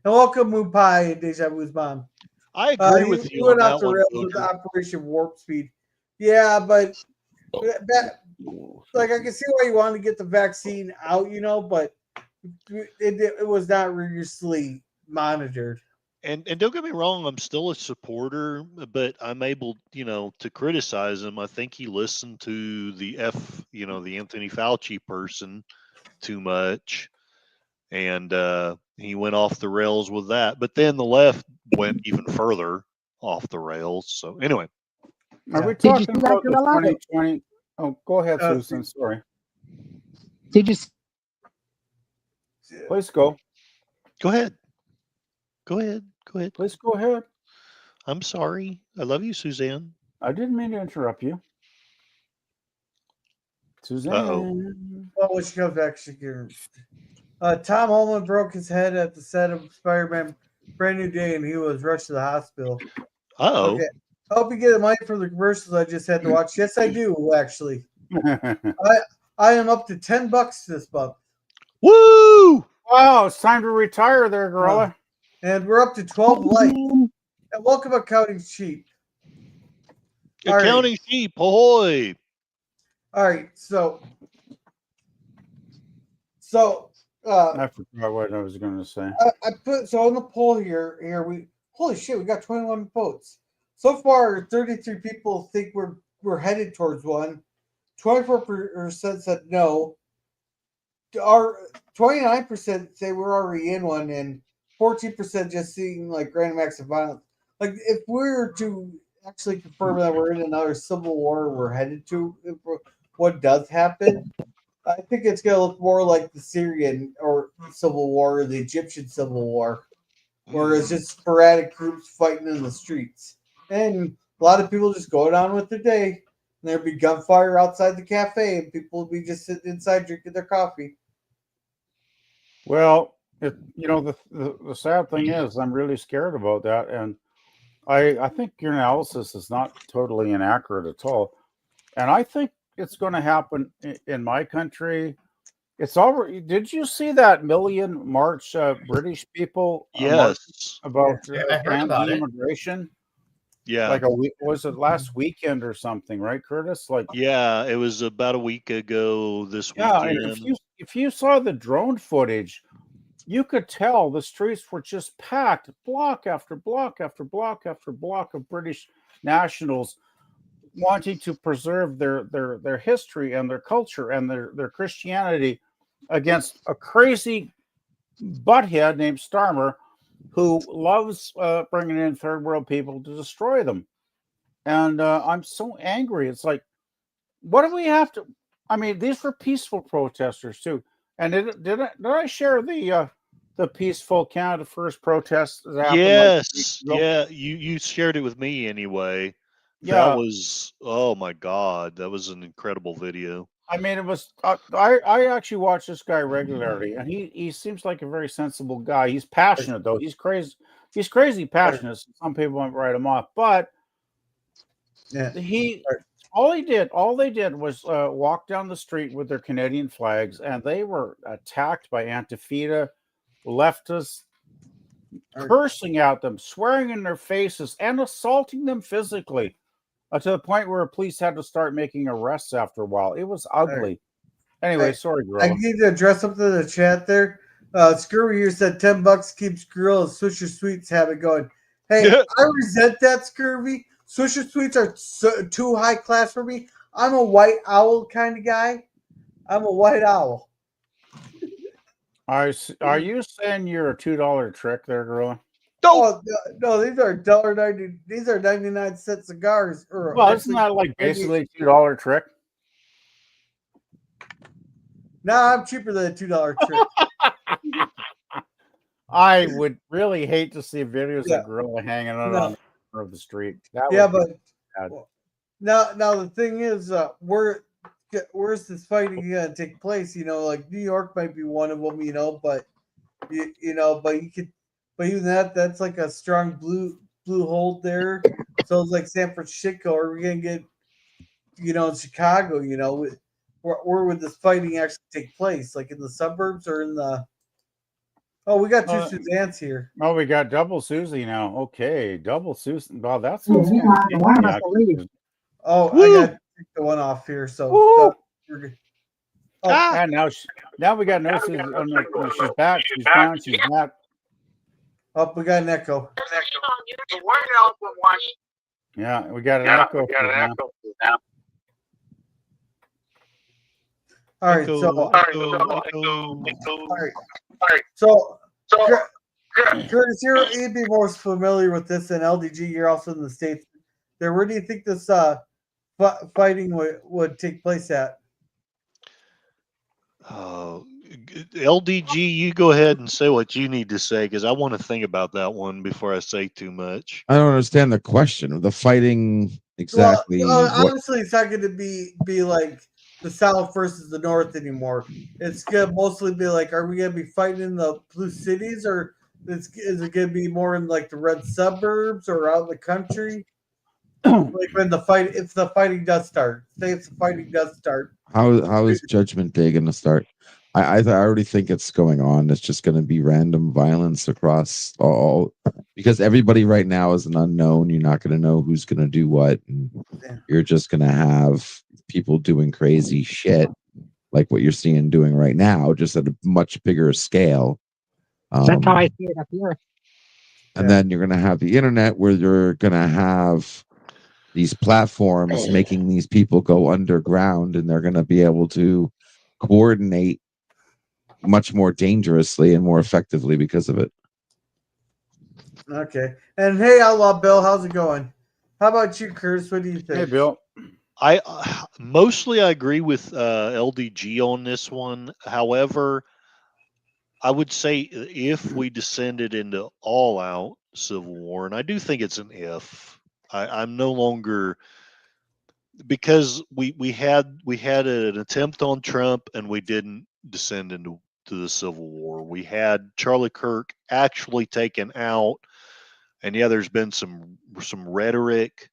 And welcome Moon Pie and Deja Vu's mom. I agree with He you on went off that the one, rails with Poker. Operation Warp Speed. Yeah, but like I can see why you want to get the vaccine out, but it was not rigorously monitored. And don't get me wrong, I'm still a supporter, but I'm able, to criticize him. I think he listened to the Anthony Fauci person too much, and he went off the rails with that. But then the left went even further off the rails. So anyway, Are we Did you talking see that, about the Gorilla? 2020? Oh, go ahead, Susan. Sorry. Did you? Please go. go ahead. Go ahead. Go ahead. Please go ahead. I'm sorry. I love you, Suzanne. I didn't mean to interrupt you. Suzanne. Well, when she comes back, she can. Tom Holland broke his head at the set of Spider-Man Brand New Day, and he was rushed to the hospital. Uh-oh. Okay. I hope you get the money for the commercials I just had to watch. Yes, I do, actually. I am up to $10 this month. Woo! Wow, it's time to retire there, Gorilla. And we're up to 12 likes. And welcome Accounting Sheep. Accounting sheep, ahoy! All right, so I forgot what I was going to say. I put so on the poll here we holy shit, we got 21 votes. So far, 33 people think we're headed towards one. 24% said no. Our 29% say we're already in one, and 14% just seeing like random acts of violence. Like if we were to actually confirm that we're in another civil war, we're headed to what does happen. I think it's going to look more like the Syrian or civil war or the Egyptian civil war, where it's just sporadic groups fighting in the streets. And a lot of people just go down with their day. And there'd be gunfire outside the cafe, and people would be just sitting inside drinking their coffee. Well, the sad thing is, I'm really scared about that, and I think your analysis is not totally inaccurate at all. And I think it's going to happen in my country. It's already. Did you see that million march British people? Yes. About I heard about it. immigration. Yeah. Like a week, was it last weekend or something, right, Curtis? Like, yeah, it was about a week ago this yeah, weekend. and if you saw the drone footage, you could tell the streets were just packed, block after block after block after block of British nationals wanting to preserve their history and their culture and their Christianity against a crazy butthead named Starmer, who loves bringing in third world people to destroy them. And I'm so angry. It's like, what do we have to? I mean, these were peaceful protesters too. And did I share the peaceful Canada First protest that happened? Yes, yeah, you shared it with me anyway. Yeah. That was, oh my God, that was an incredible video. I mean, it was. I actually watch this guy regularly, and he seems like a very sensible guy. He's passionate though. He's crazy. He's crazy passionate. Some people might write him off, but yeah, all they did was walk down the street with their Canadian flags, and they were attacked by Antifa, leftists, cursing at them, swearing in their faces, and assaulting them physically. To the point where police had to start making arrests after a while. It was ugly. Anyway, sorry, Gorilla. I need to address something in the chat there. Screwy here said $10 keeps Gorilla Swisher Sweets habit going. Hey, I resent that, Scurvy. Swisher Sweets are too high class for me. I'm a white owl kind of guy. I'm a white owl. Are you saying you're a $2 trick there, Gorilla? Oh, no, these are $1.90. These are 99-cent cigars. Well, isn't that like basically a $2 trick? No, I'm cheaper than a $2 trick. I would really hate to see videos of Gorilla hanging out on the corner of the street. But now the thing is, where's this fighting going to take place? Like New York might be one of them. But but you could. But even that's like a strong blue hold there. So it's like San Francisco. Are we gonna get, in Chicago? Where would this fighting actually take place? Like in the suburbs or in the? Oh, we got two Suzannes here. Oh, we got double Susie now. Okay, double Susie. Well, that's Oh, one of us will leave. Oh, Woo! I got to take the one off here. So we're good. Oh, and now we got no Susie. Oh, no, she's back. She's gone. She's back. Oh, we got an echo. Yeah, we got an echo. All right, Echo, so echo, echo. So, Curtis, you'd be more familiar with this than LDG. You're also in the States. There, where do you think this fighting would take place at? LDG, you go ahead and say what you need to say because I want to think about that one before I say too much. I don't understand the question. The fighting exactly. Well, honestly, it's not going to be like the South versus the North anymore. It's going to mostly be like, are we going to be fighting in the blue cities, or is it going to be more in like the red suburbs or out in the country? Like when if the fighting does start. Say if the fighting does start. How is Judgment Day going to start? I already think it's going on. It's just going to be random violence across all, because everybody right now is an unknown. You're not going to know who's going to do what. And you're just going to have people doing crazy shit like what you're seeing doing right now, just at a much bigger scale. That's how I see it up here. And then you're going to have the internet where you're going to have these platforms making these people go underground, and they're going to be able to coordinate much more dangerously and more effectively because of it. Okay. And hey, Outlaw Bill, how's it going? How about you, Curtis? What do you think? Hey, Bill. I mostly agree with LDG on this one. However, I would say if we descended into all-out civil war, and I do think it's an if. I'm no longer, because we had an attempt on Trump and we didn't descend into the Civil War. We had Charlie Kirk actually taken out, and yeah, there's been some rhetoric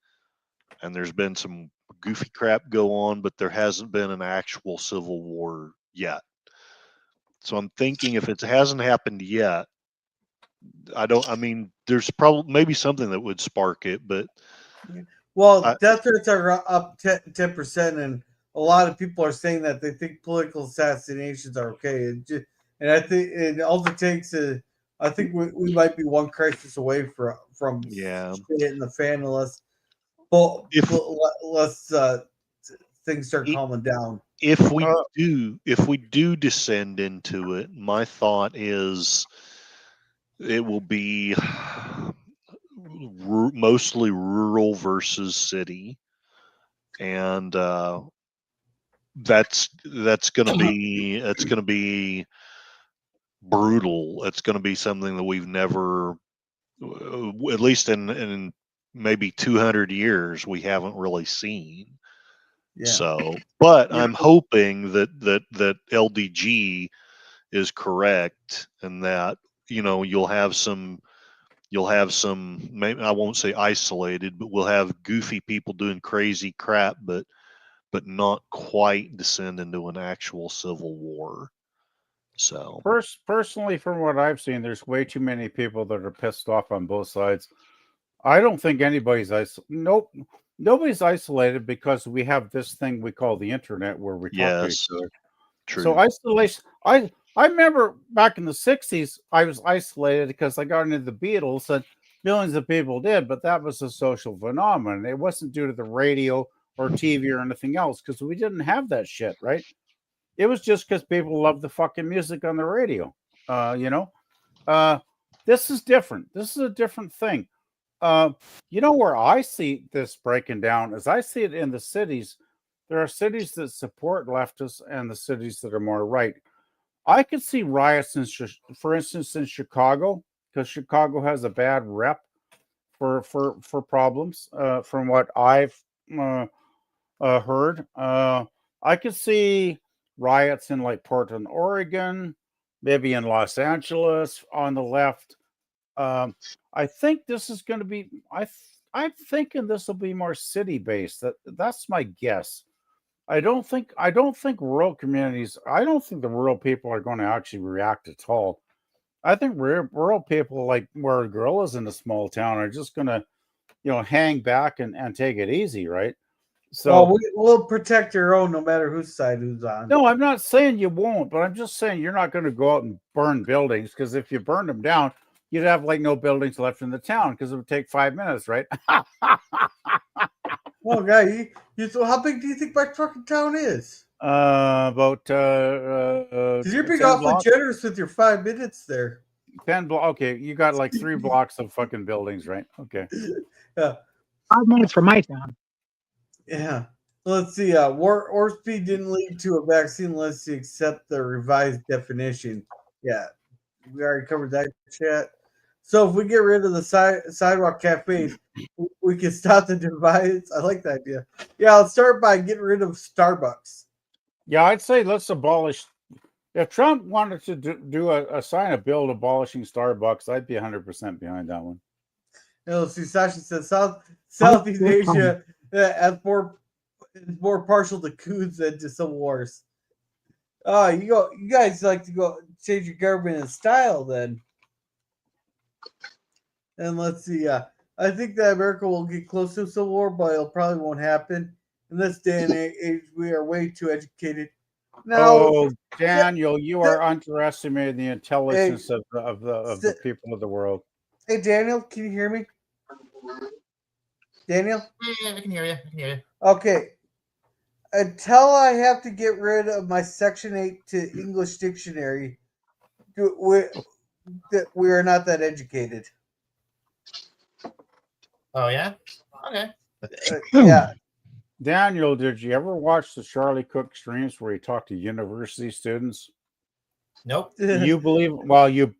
and there's been some goofy crap go on, but there hasn't been an actual civil war yet. So I'm thinking if it hasn't happened yet, there's probably maybe something that would spark it, but death rates are up 10%, and a lot of people are saying that they think political assassinations are okay. And I think it also takes I think we might be one crisis away from hitting the fan unless things start calming down. If we do descend into it, my thought is it will be mostly rural versus city, and that's going to be brutal. It's going to be something that we've never, at least in maybe 200 years, we haven't really seen. Yeah. So, but I'm hoping that LDG is correct, and that you'll have some, maybe I won't say isolated, but we'll have goofy people doing crazy crap, but not quite descend into an actual civil war. So personally, from what I've seen, there's way too many people that are pissed off on both sides. I don't think anybody's nobody's isolated, because we have this thing we call the internet where we talk to each other. True. So isolation, I remember back in the 60s, I was isolated because I got into the Beatles, and millions of people did, but that was a social phenomenon. It wasn't due to the radio or TV or anything else, because we didn't have that shit, right? It was just because people loved the fucking music on the radio. This is different. This is a different thing. Where I see this breaking down is I see it in the cities. There are cities that support leftists and the cities that are more right. I could see riots for instance, in Chicago, because Chicago has a bad rep for problems. From what I've heard, I could see riots in like Portland, Oregon, maybe in Los Angeles on the left. I think this is going to be. I'm thinking this will be more city based. That's my guess. I don't think rural communities. I don't think the rural people are going to actually react at all. I think rural people, like where gorillas in a small town, are just gonna, hang back and take it easy, right? So we'll protect your own no matter whose side who's on. no, I'm not saying you won't, but I'm just saying you're not going to go out and burn buildings, because if you burned them down, you'd have like no buildings left in the town because it would take 5 minutes, right? Well, guy, so how big do you think my fucking town is? About because you're being awfully generous with your 5 minutes there. 10 blocks. Okay, you got like 3 blocks of fucking buildings, right? Okay. Yeah. 5 minutes from my town. Yeah. Let's see. Warp speed didn't lead to a vaccine unless you accept the revised definition. Yeah, we already covered that chat. So if we get rid of the sidewalk cafes, we can stop the divides. I like that idea. Yeah, I'll start by getting rid of Starbucks. Yeah, I'd say let's abolish. If Trump wanted to sign a bill abolishing Starbucks, I'd be 100% behind that one. Yeah, let's see. Sasha says Southeast Asia is more partial to coups than to civil wars. Oh, you guys like to go change your government in style then. And let's see. I think that America will get close to a civil war, but it probably won't happen. In this day and age, we are way too educated. No, Daniel, you are underestimating the intelligence of the people of the world. Hey, Daniel, can you hear me? Daniel? Yeah, I can hear you. Okay. Until I have to get rid of my Section 8 to English dictionary, we are not that educated. Oh, yeah? Okay. Yeah. Daniel, did you ever watch the Charlie Cook streams where he talked to university students? Nope. You believe? Well, you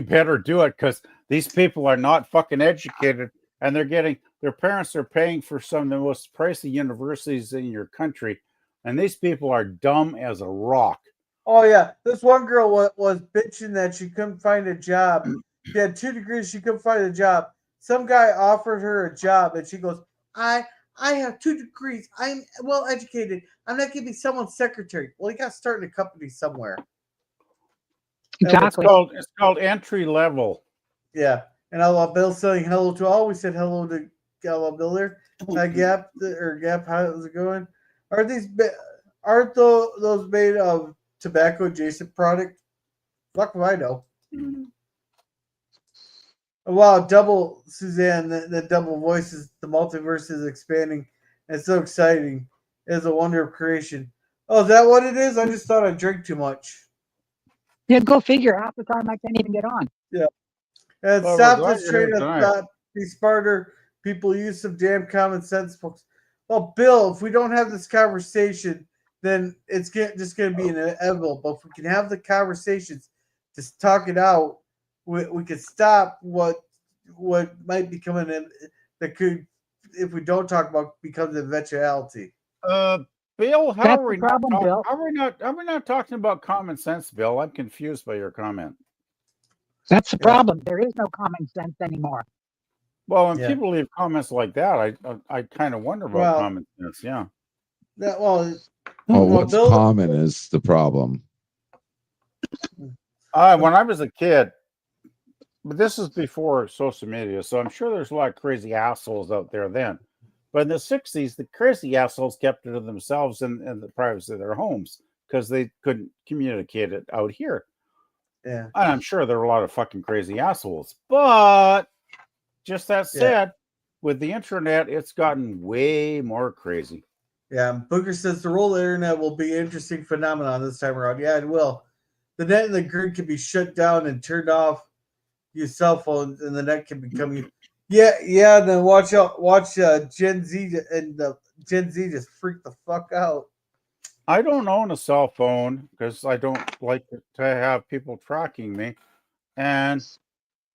better do it, because these people are not fucking educated, and their parents are paying for some of the most pricey universities in your country, and these people are dumb as a rock. Oh yeah, this one girl was bitching that she couldn't find a job. She had 2 degrees, she couldn't find a job. Some guy offered her a job, and she goes, I have 2 degrees. I'm well educated. I'm not giving someone secretary. Well, you got to start in a company somewhere. Exactly. It's called entry level. Yeah. And I love Bill saying hello to all. We said hello to Bill there. Gap, how's it going? Aren't those made of tobacco adjacent product? Fuck if I know. Wow, double Suzanne, the double voices, the multiverse is expanding. It's so exciting. It's a wonder of creation. Oh, is that what it is? I just thought I drank too much. Yeah, go figure. Half the time I can't even get on. Yeah. And stop this train of thought. Be smarter. People use some damn common sense, folks. Well, Bill, if we don't have this conversation, then it's just going to be inevitable. But if we can have the conversations, just talk it out, we could stop what might become that could, if we don't talk about, becomes an eventuality. Bill, how are we not talking about common sense, Bill? I'm confused by your comment. That's the problem. There is no common sense anymore. Well, when people leave comments like that, I kind of wonder about common sense. Yeah. What's common is the problem. When I was a kid, but this is before social media, so I'm sure there's a lot of crazy assholes out there then. But in the 60s, the crazy assholes kept it to themselves in the privacy of their homes because they couldn't communicate it out here. Yeah. And I'm sure there were a lot of fucking crazy assholes. But just that said, with the internet, it's gotten way more crazy. Yeah. Booker says the role of the internet will be an interesting phenomenon this time around. Yeah, it will. The net and the grid can be shut down and turned off. Your cell phone and the net can become you. Yeah. Then watch Gen Z and Gen Z just freak the fuck out. I don't own a cell phone because I don't like to have people tracking me. And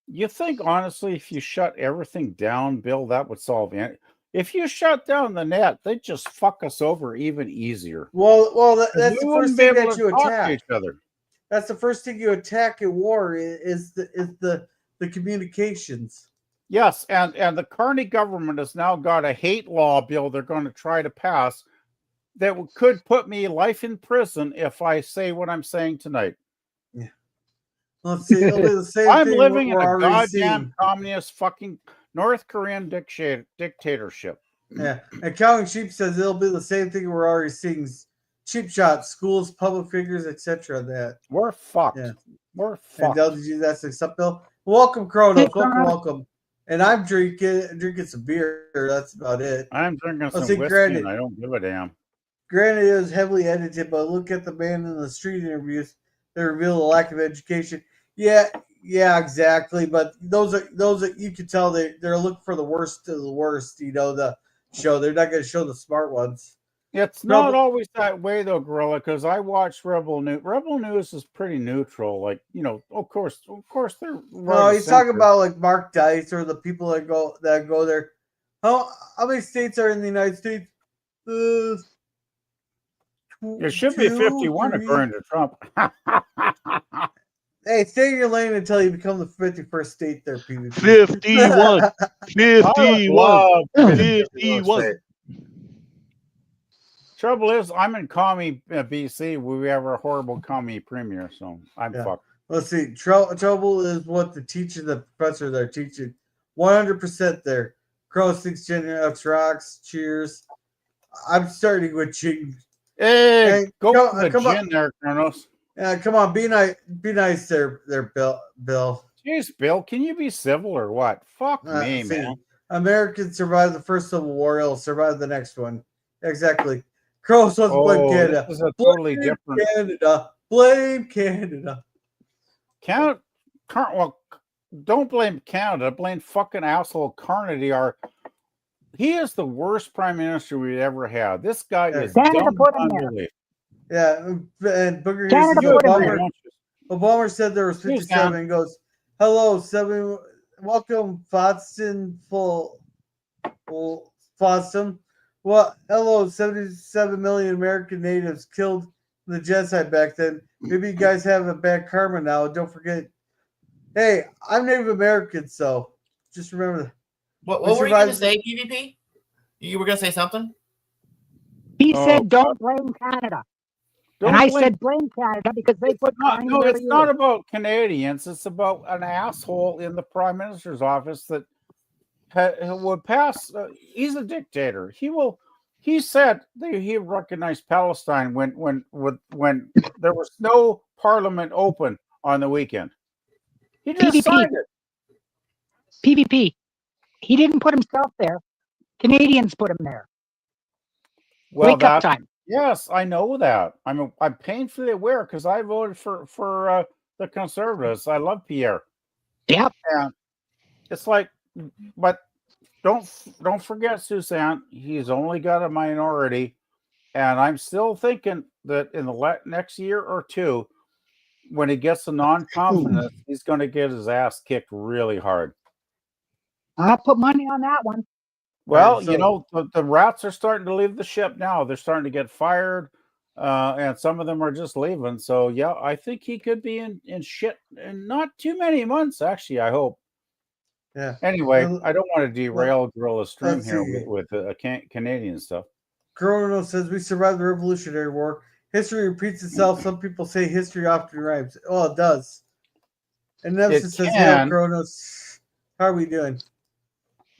you think, honestly, if you shut everything down, Bill, that would solve it. If you shut down the net, they'd just fuck us over even easier. Well, that's the first thing that you attack. Each other. That's the first thing you attack in war is the communications. Yes, and the Carney government has now got a hate law bill they're going to try to pass that could put me life in prison if I say what I'm saying tonight. Yeah. Let's see. It'll be the same I'm thing living in we're a already goddamn seeing. communist fucking North Korean dictatorship. Yeah, and Counting Sheep says it'll be the same thing we're already seeing. Cheap shots, schools, public figures, etc. That We're fucked. Yeah. We're and fucked. LDG, that's next up, Bill. Welcome, Kronos. Hey, Welcome, Kronos. welcome. And I'm drinking some beer. That's about it. I'm drinking some see, whiskey granted- and I don't give a damn. Granted, it was heavily edited, but look at the man in the street interviews. They reveal a lack of education. Yeah, exactly. But those are you can tell they're looking for the worst of the worst. The show. They're not going to show the smart ones. It's No, not but- always that way though, Gorilla, because I watch Rebel News. Rebel News is pretty neutral. Like, of course they're No, he's talking about like Mark Dice or the people that go there. How many states are in the United States? It should be 51 3. according to Trump. Hey, stay in your lane until you become the 51st state there, PvP. 51. 51. 51. Trouble is, I'm in commie BC. We have a horrible commie premier, so I'm Yeah. fucked. Let's see. Trouble is what the teacher, the professors are teaching. 100% there. Crow 6 Gen X rocks. Cheers. I'm starting with Ching. Hey, go come- for the come on. gin there, Kronos. Come on, be nice there, Bill. Jeez, Bill, can you be civil or what? Fuck me, See, man. Americans survived the first Civil War. They'll survive the next one. Exactly. Crows wants to blame Canada. This is a totally Blame different. Canada. Blame Canada. Well, don't blame Canada. Blame fucking asshole Carnegie. He is the worst prime minister we've ever had. This guy is Canada dumb put him beyond there. belief. Yeah, and Booger Canada Hughes put him says there. Obama said there was Who's 57 down? and goes, hello, 7. Welcome, Foston. Foston. Well, hello, 77 million American natives killed in the genocide back then. Maybe you guys have a bad karma now. Don't forget. Hey, I'm Native American, so just remember that. What We were you going to survived- say, PvP? You were going to say something? He Oh, said, "Don't blame Canada," and I said, "Blame Canada because they put Carney No, where it's he not is." about Canadians. It's about an asshole in the prime minister's office that would pass. He's a dictator. He said that he recognized Palestine when there was no parliament open on the weekend. He just PvP. signed it. PvP. He didn't put himself there. Canadians put him there. Well, Wake up time. Yes, I know that. I'm painfully aware because I voted for the Conservatives. I love Pierre. Yep. And it's like, but don't forget, Suzanne. He's only got a minority, and I'm still thinking that in the next year or two, when he gets the non-confidence, he's going to get his ass kicked really hard. I'll put money on that one. Well, so- the rats are starting to leave the ship now. They're starting to get fired, and some of them are just leaving. So, yeah, I think he could be in shit in not too many months, actually, I hope. Yeah. Anyway, Well, I don't want to derail Gorilla Stream let's here see. with Canadian stuff. Corona says we survived the Revolutionary War. History repeats itself. Some people say history often rhymes. Oh, it does. And Nemesis says, "Hello, can. Kronos. How are we doing?"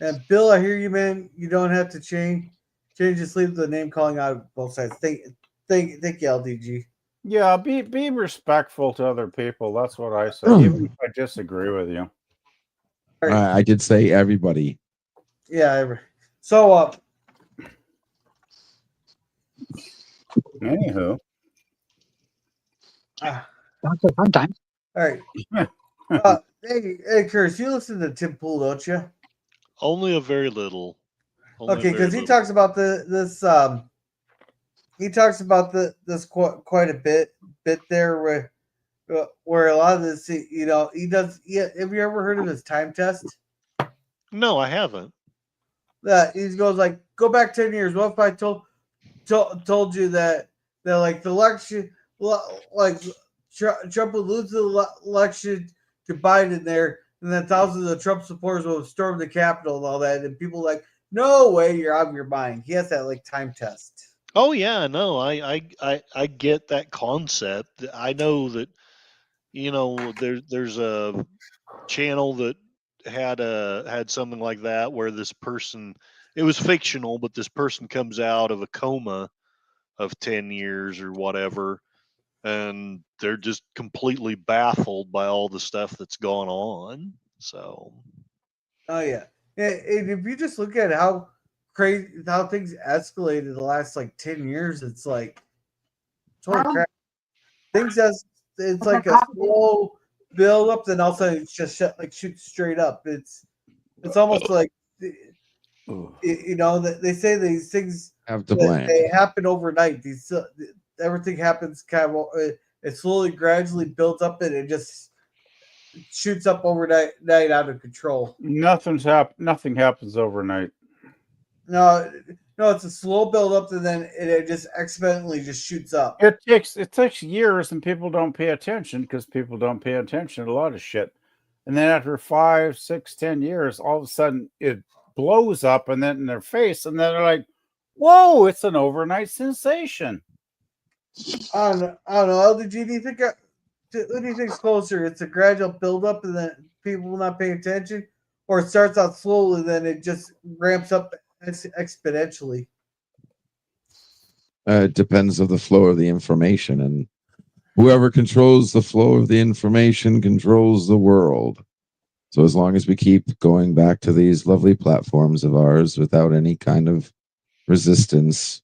And Bill, I hear you, man. You don't have to change. Just leave the name calling out both sides. Thank you, LDG. Yeah, be respectful to other people. That's what I say, even if I disagree with you. I did say everybody. Yeah. So, Anywho, all That's a fun time. right. Hey, Curtis, you listen to Tim Pool, don't you? Only a very little. Only a Okay, very because he little. talks about this quite a bit there where a lot of this, he does. Yeah, have you ever heard of his time test? No, I haven't. That he goes like, go back 10 years. What if I told you that like the election, like Trump would lose the election to Biden there, and then thousands of Trump supporters will storm the Capitol and all that, and people like, no way, you're out of your mind. He has that like time test. Oh yeah, no, I get that concept. I know that there's a channel that had something like that where this person, it was fictional, but this person comes out of a coma of 10 years or whatever, and they're just completely baffled by all the stuff that's gone on. So, oh yeah, and if you just look at how crazy how things escalated the last like 10 years, it's like holy crap. Things it's like a slow build up, then all of a sudden it's just shoots straight up. It's almost like they say these things have to blame. They happen overnight. Everything happens kind of it slowly, gradually builds up, and it just shoots up overnight out of control. Nothing happens overnight. No, it's a slow build up, and then it just exponentially just shoots up. It takes years, and people don't pay attention because people don't pay attention to a lot of shit. And then after 5, 6, 10 years, all of a sudden it blows up, and then in their face, and then they're like, "Whoa! It's an overnight sensation." I don't know. LDG, do you think? What do you think's closer? It's a gradual build up, and then people will not pay attention, or it starts out slowly, then it just ramps up exponentially. It depends on the flow of the information, and whoever controls the flow of the information controls the world. So as long as we keep going back to these lovely platforms of ours without any kind of resistance,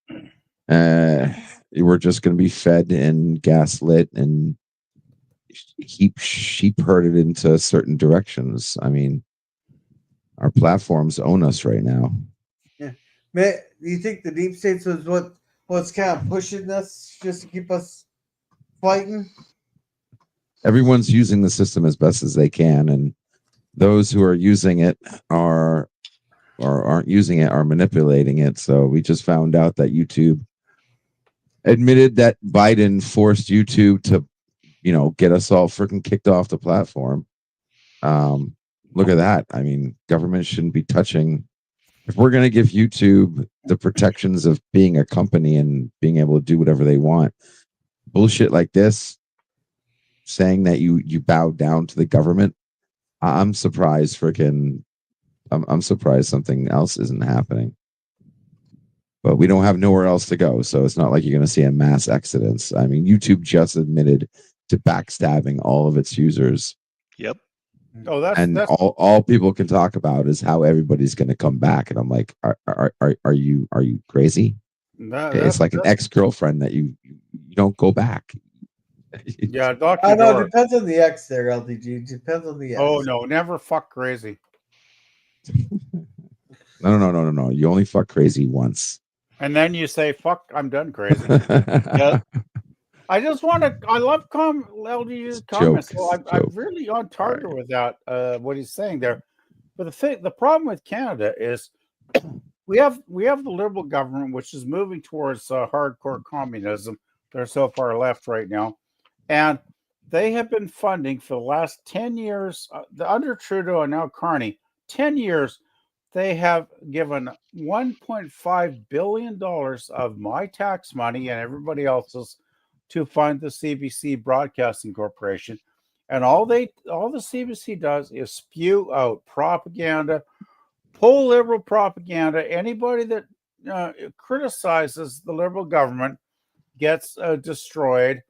we're just going to be fed and gaslit and keep sheep herded into certain directions. I mean, our platforms own us right now. Yeah, man. Do you think the deep states was what's kind of pushing us just to keep us fighting? Everyone's using the system as best as they can, and those who are using it aren't using it are manipulating it. So we just found out that YouTube admitted that Biden forced YouTube to, get us all freaking kicked off the platform. Look at that. I mean, government shouldn't be touching. If we're going to give YouTube the protections of being a company and being able to do whatever they want, bullshit like this, saying that you bow down to the government, I'm surprised I'm surprised something else isn't happening. But we don't have nowhere else to go, so it's not like you're going to see a mass exodus. I mean, YouTube just admitted to backstabbing all of its users. Yep. Oh, all people can talk about is how everybody's going to come back, and I'm like, are you crazy? It's like an ex-girlfriend that you don't go back. Yeah, I know. It depends on the ex there, LDG. Depends on the ex. Oh no, never fuck crazy. No. You only fuck crazy once. And then you say, "Fuck, I'm done crazy." Yep. I love LDG's comments. So I'm really on target with that. What he's saying there. But the problem with Canada is we have the Liberal government, which is moving towards hardcore communism. They're so far left right now, and they have been funding for the last 10 years. Under Trudeau and now Carney, 10 years. They have given $1.5 billion of my tax money and everybody else's to fund the CBC Broadcasting Corporation. And all the CBC does is spew out propaganda, pull liberal propaganda. Anybody that criticizes the Liberal government gets destroyed.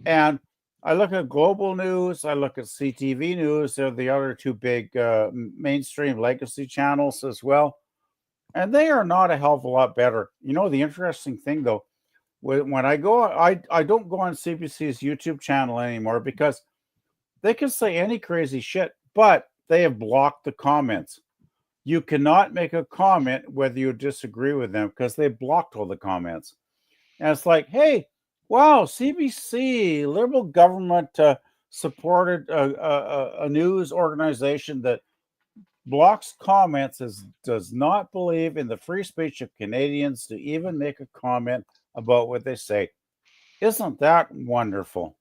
And I look at Global News, I look at CTV News, they're the other two big mainstream legacy channels as well. And they are not a hell of a lot better. The interesting thing, though, when I go, I don't go on CBC's YouTube channel anymore because they can say any crazy shit, but they have blocked the comments. You cannot make a comment whether you disagree with them because they blocked all the comments. And it's like, hey, wow, CBC, Liberal government supported a news organization that blocks comments, does not believe in the free speech of Canadians to even make a comment about what they say. Isn't that wonderful?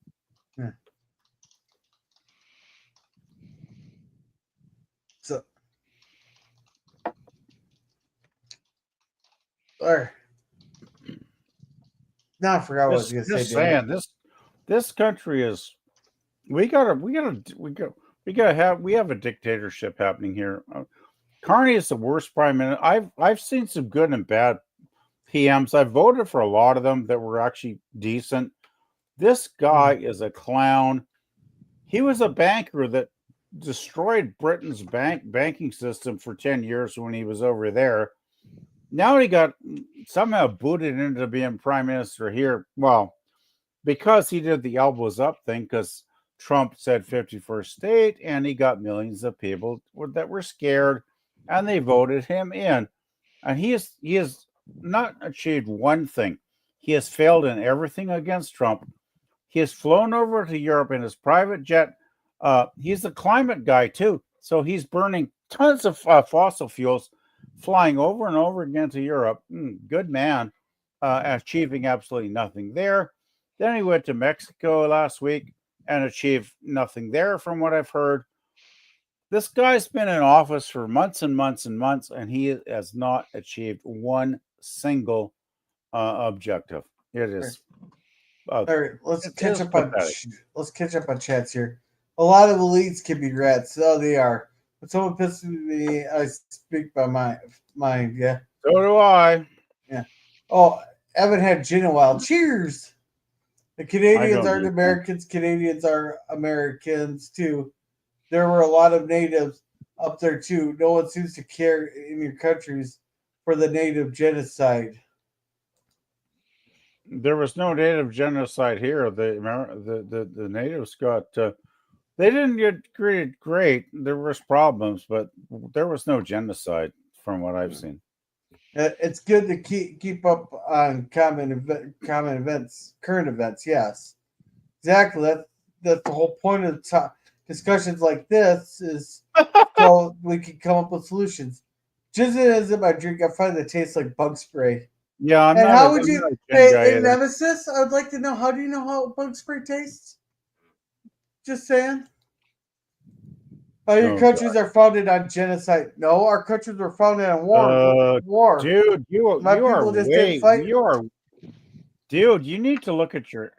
Yeah. So, now I forgot what I was going to say. This country is We have a dictatorship happening here. Carney is the worst prime minister. I've seen some good and bad PMs. I voted for a lot of them that were actually decent. This guy is a clown. He was a banker that destroyed Britain's banking system for 10 years when he was over there. Now he got somehow booted into being prime minister here. Well, because he did the elbows up thing, because Trump said 51st state, and he got millions of people that were scared, and they voted him in. And he has not achieved one thing. He has failed in everything against Trump. He has flown over to Europe in his private jet. He's a climate guy too, so he's burning tons of fossil fuels, flying over and over again to Europe. Good man, achieving absolutely nothing there. Then he went to Mexico last week and achieved nothing there, from what I've heard. This guy's been in office for months and months and months, and he has not achieved one single objective. It is. All right, let's catch up on chats here. A lot of elites can be rats. So they are. When someone pisses me, I speak by my mind. Yeah. So do I. Yeah. Oh, Evan had gin a while. Cheers. The Canadians aren't Americans. Canadians are Americans too. There were a lot of natives up there too. No one seems to care in your countries for the native genocide. There was no native genocide here. The natives got. They didn't get treated great. There was problems, but there was no genocide from what I've seen. It's good to keep up on common events, current events. Yes, exactly. That's the whole point of discussions like this is so we can come up with solutions. Just as in my drink, I find it tastes like bug spray. Yeah, and how would you? Hey, Nemesis, I would like to know, how do you know how bug spray tastes? Just saying. Your countries are founded on genocide. No, our countries were founded on war. Dude, you need to look at you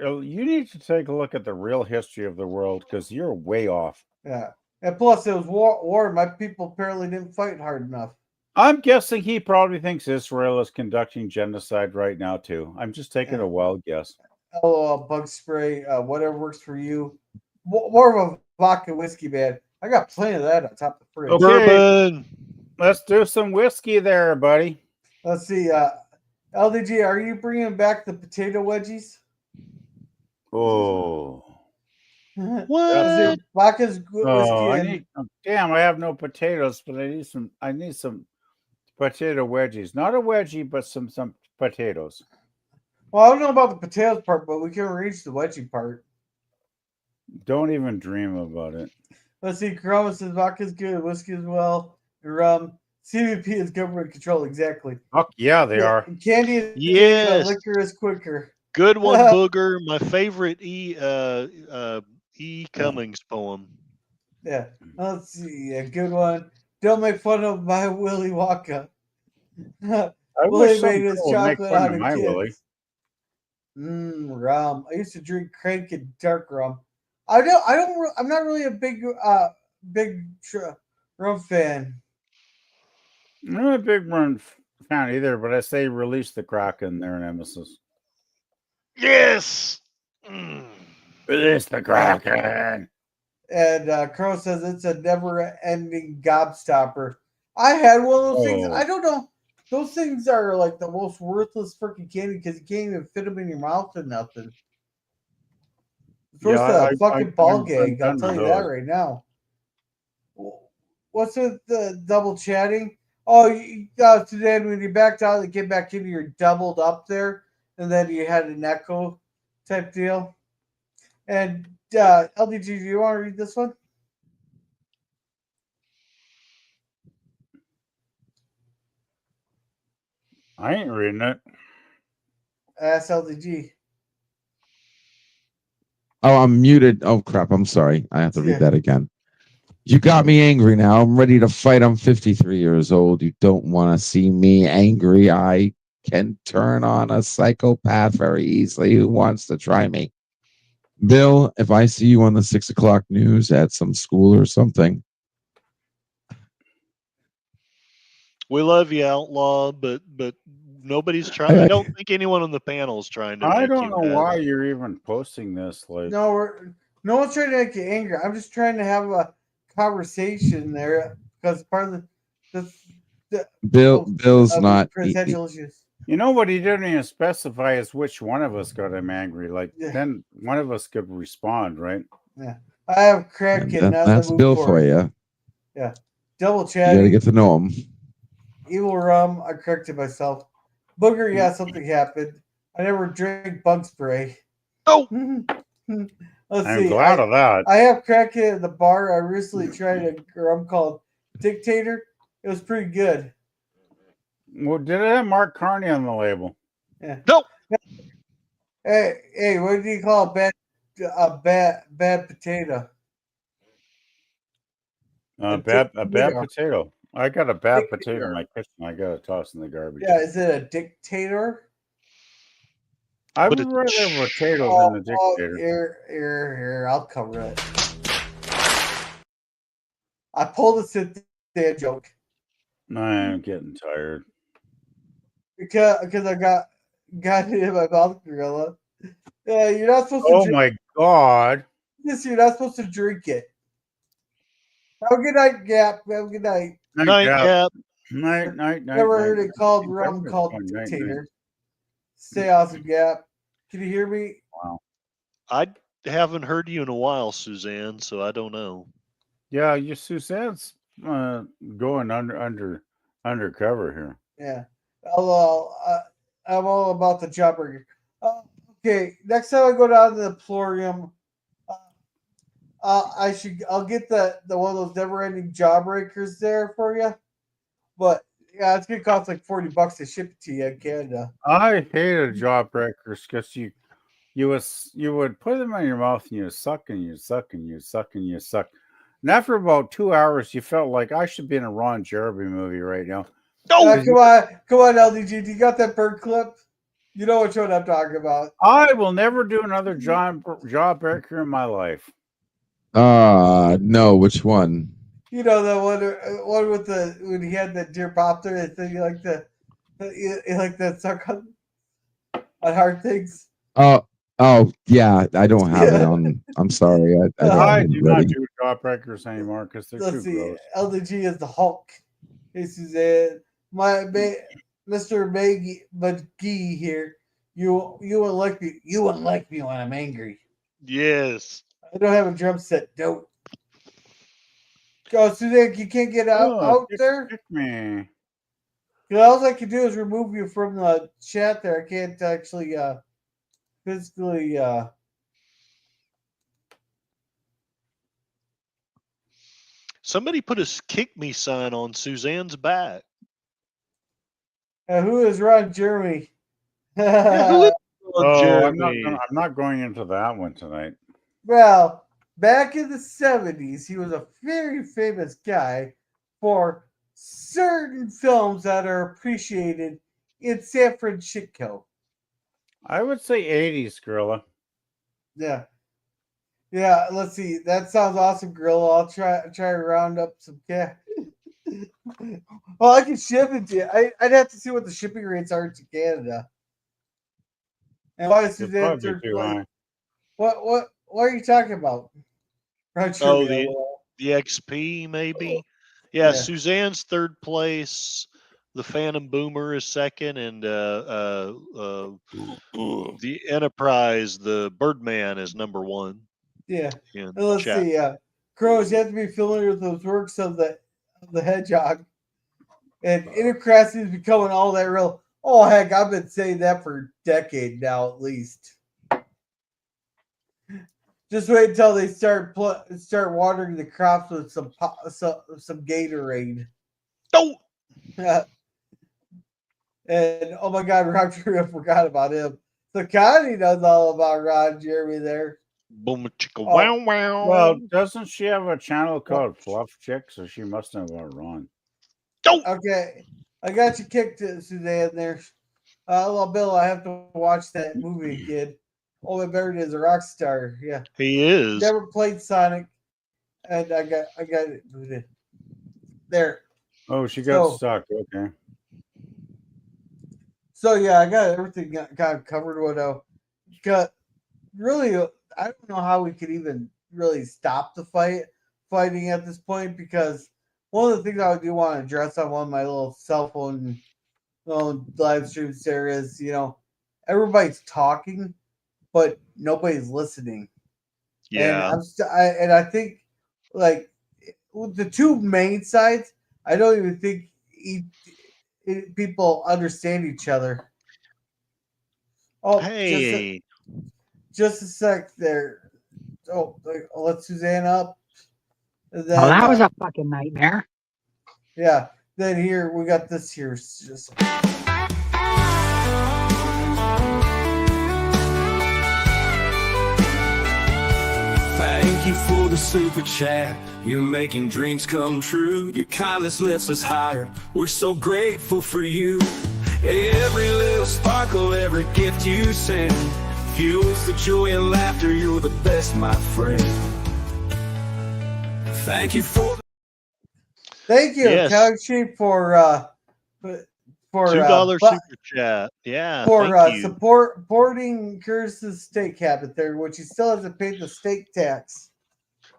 need to take a look at the real history of the world, because you're way off. Yeah. And plus it was war. My people apparently didn't fight hard enough. I'm guessing he probably thinks Israel is conducting genocide right now too. I'm just taking a wild guess. Oh, bug spray, whatever works for you. More of a vodka whiskey, man. I got plenty of that on top of the fridge. Okay. Bourbon. Let's do some whiskey there, buddy. Let's see. LDG, are you bringing back the potato wedgies? Oh. What? Vodka's good whiskey. I have no potatoes, but I need some potato wedgies. Not a wedgie, but some potatoes. Well, I don't know about the potatoes part, but we can arrange the wedgie part. Don't even dream about it. Let's see. Corona says vodka's good, whiskey as well, and rum. CBP is government control, exactly. Oh, yeah, they are. Candy is liquor is quicker. Good one, Booger. My favorite E. Cummings poem. Yeah. Let's see. A good one. Don't make fun of my Willy Wonka. Willy made his chocolate out of kids. Rum. I used to drink crank and dark rum. I'm not really a big rum fan. I'm not a big rum fan either, but I say release the Kraken there, Nemesis. Yes. Release the Kraken. And Crow says it's a never-ending gobstopper. I had one of those things. I don't know. Those things are like the most worthless freaking candy because you can't even fit them in your mouth or nothing. First, fucking ball gag. I'll tell you that right now. What's with the double chatting? Oh, today when you backed out, you get back in, you're doubled up there, and then you had an echo type deal. And LDG, do you want to read this one? I ain't reading it. Ask LDG. Oh, I'm muted. Oh, crap. I'm sorry. I have to read that again. You got me angry now. I'm ready to fight. I'm 53 years old. You don't want to see me angry. I can turn on a psychopath very easily who wants to try me. Bill, if I see you on the 6 o'clock news at some school or something, We love you, Outlaw, but nobody's trying. I don't think anyone on the panel is trying to. I make don't you know mad. why you're even posting this. Like, No one's trying to make you angry. I'm just trying to have a conversation there because part of Bill's not. presidential issues. you know what he didn't even specify is which one of us got him angry. Like, Yeah. then one of us could respond, right? Yeah, I have Kraken. That's Bill for you. Yeah, double You chat. got to get to know him. Evil rum. I corrected myself. Booger. Yeah, something happened. I never drank bug spray. Oh. Let's I'm see. glad of that. I have Kraken at the bar. I recently tried a rum called Dictator. It was pretty good. Well, did it have Mark Carney on the label? Yeah. No. Hey, what do you call a bad potato? A bad potato. I got a bad potato in my kitchen. I got to toss in the garbage. Yeah, is it a dictator? I would rather have potato than a dictator. Here, I'll cover it. I pulled a sit-there joke. I'm getting tired. Because I got it in my mouth, Gorilla. Yeah, you're not supposed to. Oh my God! Yes, you're not supposed to drink it. Have a good night, Gap. Have a good night. Night, Gap. Night. Never heard it called rum called Dictator. Stay awesome, Gap. Can you hear me? Wow. I haven't heard you in a while, Suzanne, so I don't know. Yeah, you Suzanne's going undercover here. Yeah. Hello. I'm all about the jawbreaker. Okay, next time I go down to the Plorium, I'll get the one of those never-ending jawbreakers there for you. But yeah, it's gonna cost like $40 to ship it to you in Canada. I hated jawbreakers because you would put them in your mouth and you suck and you suck and you suck and you suck. And after about 2 hours, you felt like I should be in a Ron Jeremy movie right now. Oh, come on, LDG. Do you got that bird clip? You know which one I'm talking about. I will never do another jawbreaker in my life. No, which one? You know the one with when he had that deer popter and thing you like that suck on hard things. Oh yeah, I don't have it on. I'm sorry. I do not do jawbreakers anymore because they're Let's too see. gross. LDG is the Hulk. Hey Suzanne, Mr. McGee here. You wouldn't like me. You wouldn't like me when I'm angry. Yes. I don't have a drum set. Don't. Go, Suzanne. You can't get out there. Kick me. All I can do is remove you from the chat. There, I can't actually physically. Somebody put a kick me sign on Suzanne's back. Who is Ron Jeremy? I'm not going into that one tonight. Well, back in the 70s, he was a very famous guy for certain films that are appreciated in San Francisco. I would say 80s, Gorilla. Yeah. Yeah, let's see. That sounds awesome, Gorilla. I'll try to round up some cash. Well, I can ship it to you. I'd have to see what the shipping rates are to Canada. And why is Suzanne what are you talking about? Oh, the XP maybe. Yeah, Suzanne's third place. The Phantom Boomer is second, and the Enterprise, the Birdman, is number one. Yeah. Let's see. Crows, you have to be familiar with those works of the Hedgehog. And Intercrassy is becoming all that real. Oh, heck, I've been saying that for a decade now, at least. Just wait until they start watering the crops with some Gatorade. Oh! And oh my God, Ron Jeremy, I forgot about him. So Connie knows all about Ron Jeremy there. Boom, chicka, wow, wow. Well, doesn't she have a channel called Fluff Chick? So she must know about Ron. Oh! Okay, I got you kicked, Suzanne. There, well, Bill, I have to watch that movie again. Owen Barrett is a rock star. Yeah. He is. Never played Sonic, and I got it booted. There. Oh, she got stuck. Okay. So yeah, I got everything got covered. What I got really, I don't know how we could even really stop the fighting at this point, because one of the things I do want to address on one of my little cell phone live streams there is, everybody's talking, but nobody's listening. Yeah. And I think, like, the two main sides, I don't even think people understand each other. Oh, hey, just a sec there. Oh, I'll let Suzanne up. And then, Well, that was a fucking nightmare. Yeah. Then here we got this here. It's just. Thank you for the super chat. You're making dreams come true. Your kindness lifts us higher. We're so grateful for you. Every little sparkle, every gift you send fuels the joy and laughter. You're the best, my friend. Thank you for. Thank you, Yes. Couchy, for $2 super chat. Yeah. Thank you. supporting Curtis's steak habit there, which he still hasn't paid the steak tax.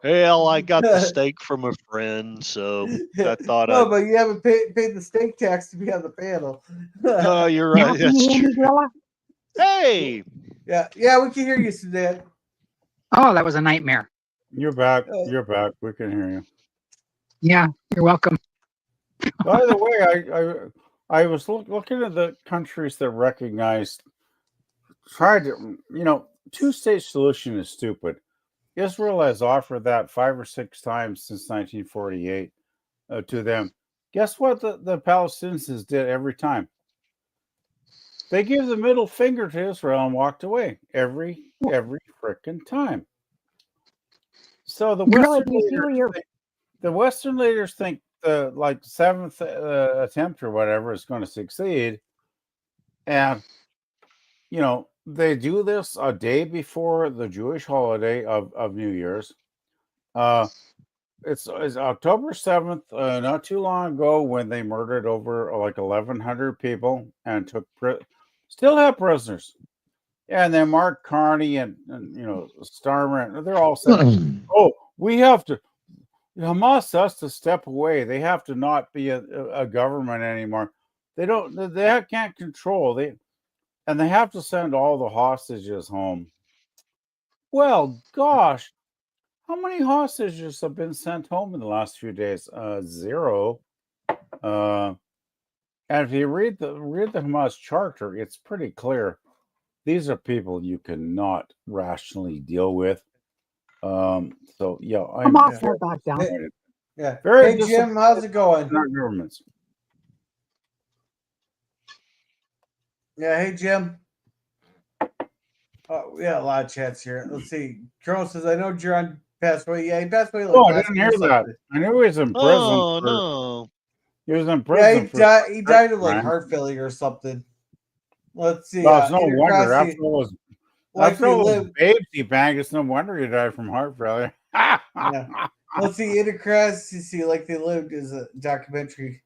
Hell, I got the steak from a friend, so I thought No, but you haven't paid the steak tax to be on the panel. Oh, you're Now, right. can you That's hear me, true. Gorilla? Hey, Yeah, we can hear you, Suzanne. Oh, that was a nightmare. You're back. You're back. We can hear you. Yeah, you're welcome. By the way, I was looking at the countries that recognized, tried to, two-state solution is stupid. Israel has offered that 5 or 6 times since 1948 to them. Guess what the Palestinians did every time? They gave the middle finger to Israel and walked away every frickin' time. So the Gorilla, Western do you see where you're? Western leaders think the seventh attempt or whatever is going to succeed, and they do this a day before the Jewish holiday of New Year's. It's October 7th, not too long ago, when they murdered over 1,100 people and still have prisoners. And then Mark Carney and Starmer, they're all saying, "Oh, we have to." Hamas has to step away. They have to not be a government anymore. They can't control. They have to send all the hostages home. Well, gosh, how many hostages have been sent home in the last few days? 0. And if you read the Hamas charter, it's pretty clear. These are people you cannot rationally deal with. So yeah, Hamas won't back down. Yeah. Very Hey Jim, how's it going? in our governments. Yeah, hey Jim. Oh, we got a lot of chats here. Let's see. Colonel says, "I know John passed away." Yeah, he passed away. Oh, I didn't hear that. I knew he was in prison. oh no. He was in Yeah, prison. he died of crime. heart failure or something. Let's see. Well, it's no Peter wonder. Grassi, After all those likely lived. babes he banged, it's no wonder he died from heart failure. Yeah. Let's see. Intercrest, you see, like they lived is a documentary.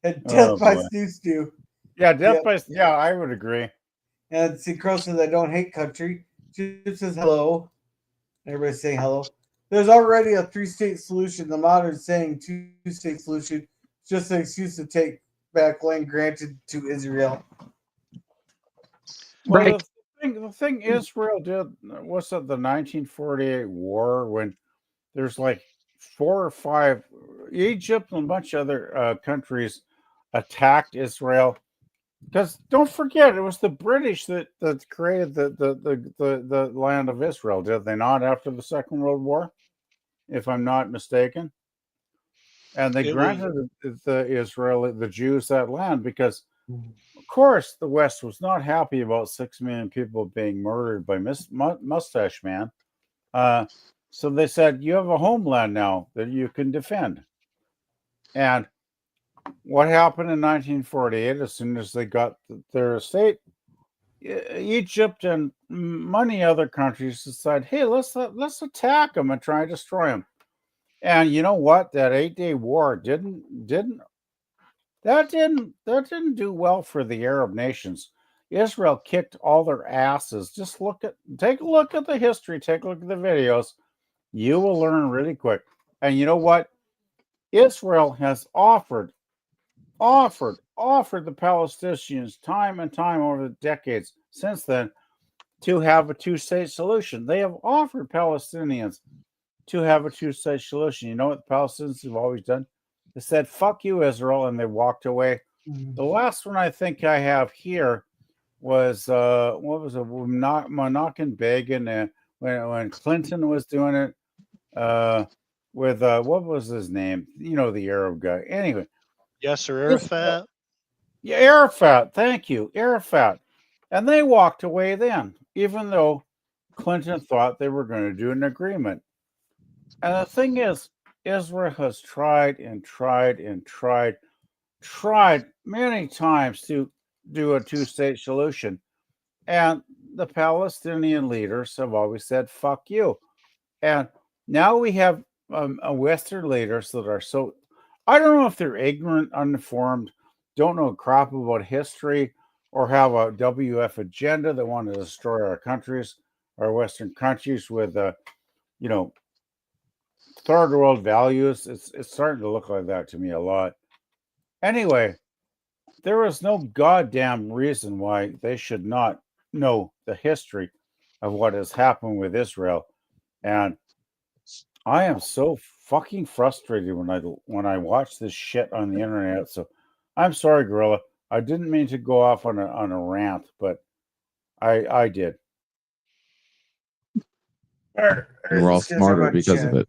And Death by boy. Snoo Stew. Yeah, death Yep. by. Yeah, I would agree. And see, Crow says, "I don't hate country." Jim says, "Hello." Everybody's saying hello. There's already a 3-state solution. The modern saying 2-state solution is just an excuse to take back land granted to Israel. Well, Right. the thing Israel did was at the 1948 war, when there's 4 or 5, Egypt and a bunch of other countries attacked Israel. Because don't forget, it was the British that created the land of Israel, did they not? After the Second World War, if I'm not mistaken, and they granted the Jews that land because, of course, the West was not happy about 6 million people being murdered by Mustache Man. So they said, "You have a homeland now that you can defend." And what happened in 1948? As soon as they got their state, Egypt and many other countries decide, hey, let's attack them and try and destroy them. And you know what? That 8-day war didn't do well for the Arab nations. Israel kicked all their asses. Just take a look at the history, take a look at the videos. You will learn really quick. And you know what? Israel has offered the Palestinians time and time over the decades since then to have a two-state solution. They have offered Palestinians to have a two-state solution. You know what the Palestinians have always done? They said, fuck you, Israel, and they walked away. The last one I think I have here was, what was it? Menachem Begin, when Clinton was doing it with, what was his name? You know, the Arab guy. Anyway. Yasser Arafat. Yeah, Arafat. Thank you, Arafat. And they walked away then, even though Clinton thought they were going to do an agreement. And the thing is, Israel has tried many times to do a two-state solution. And the Palestinian leaders have always said, fuck you. And now we have Western leaders that are so, I don't know if they're ignorant, uninformed, don't know crap about history, or have a WF agenda that want to destroy our countries, our Western countries with, third world values. It's starting to look like that to me a lot. Anyway, there is no goddamn reason why they should not know the history of what has happened with Israel. And I am so fucking frustrated when I watch this shit on the internet. So I'm sorry, Gorilla. I didn't mean to go off on a rant, but I did. We're all smarter because of it.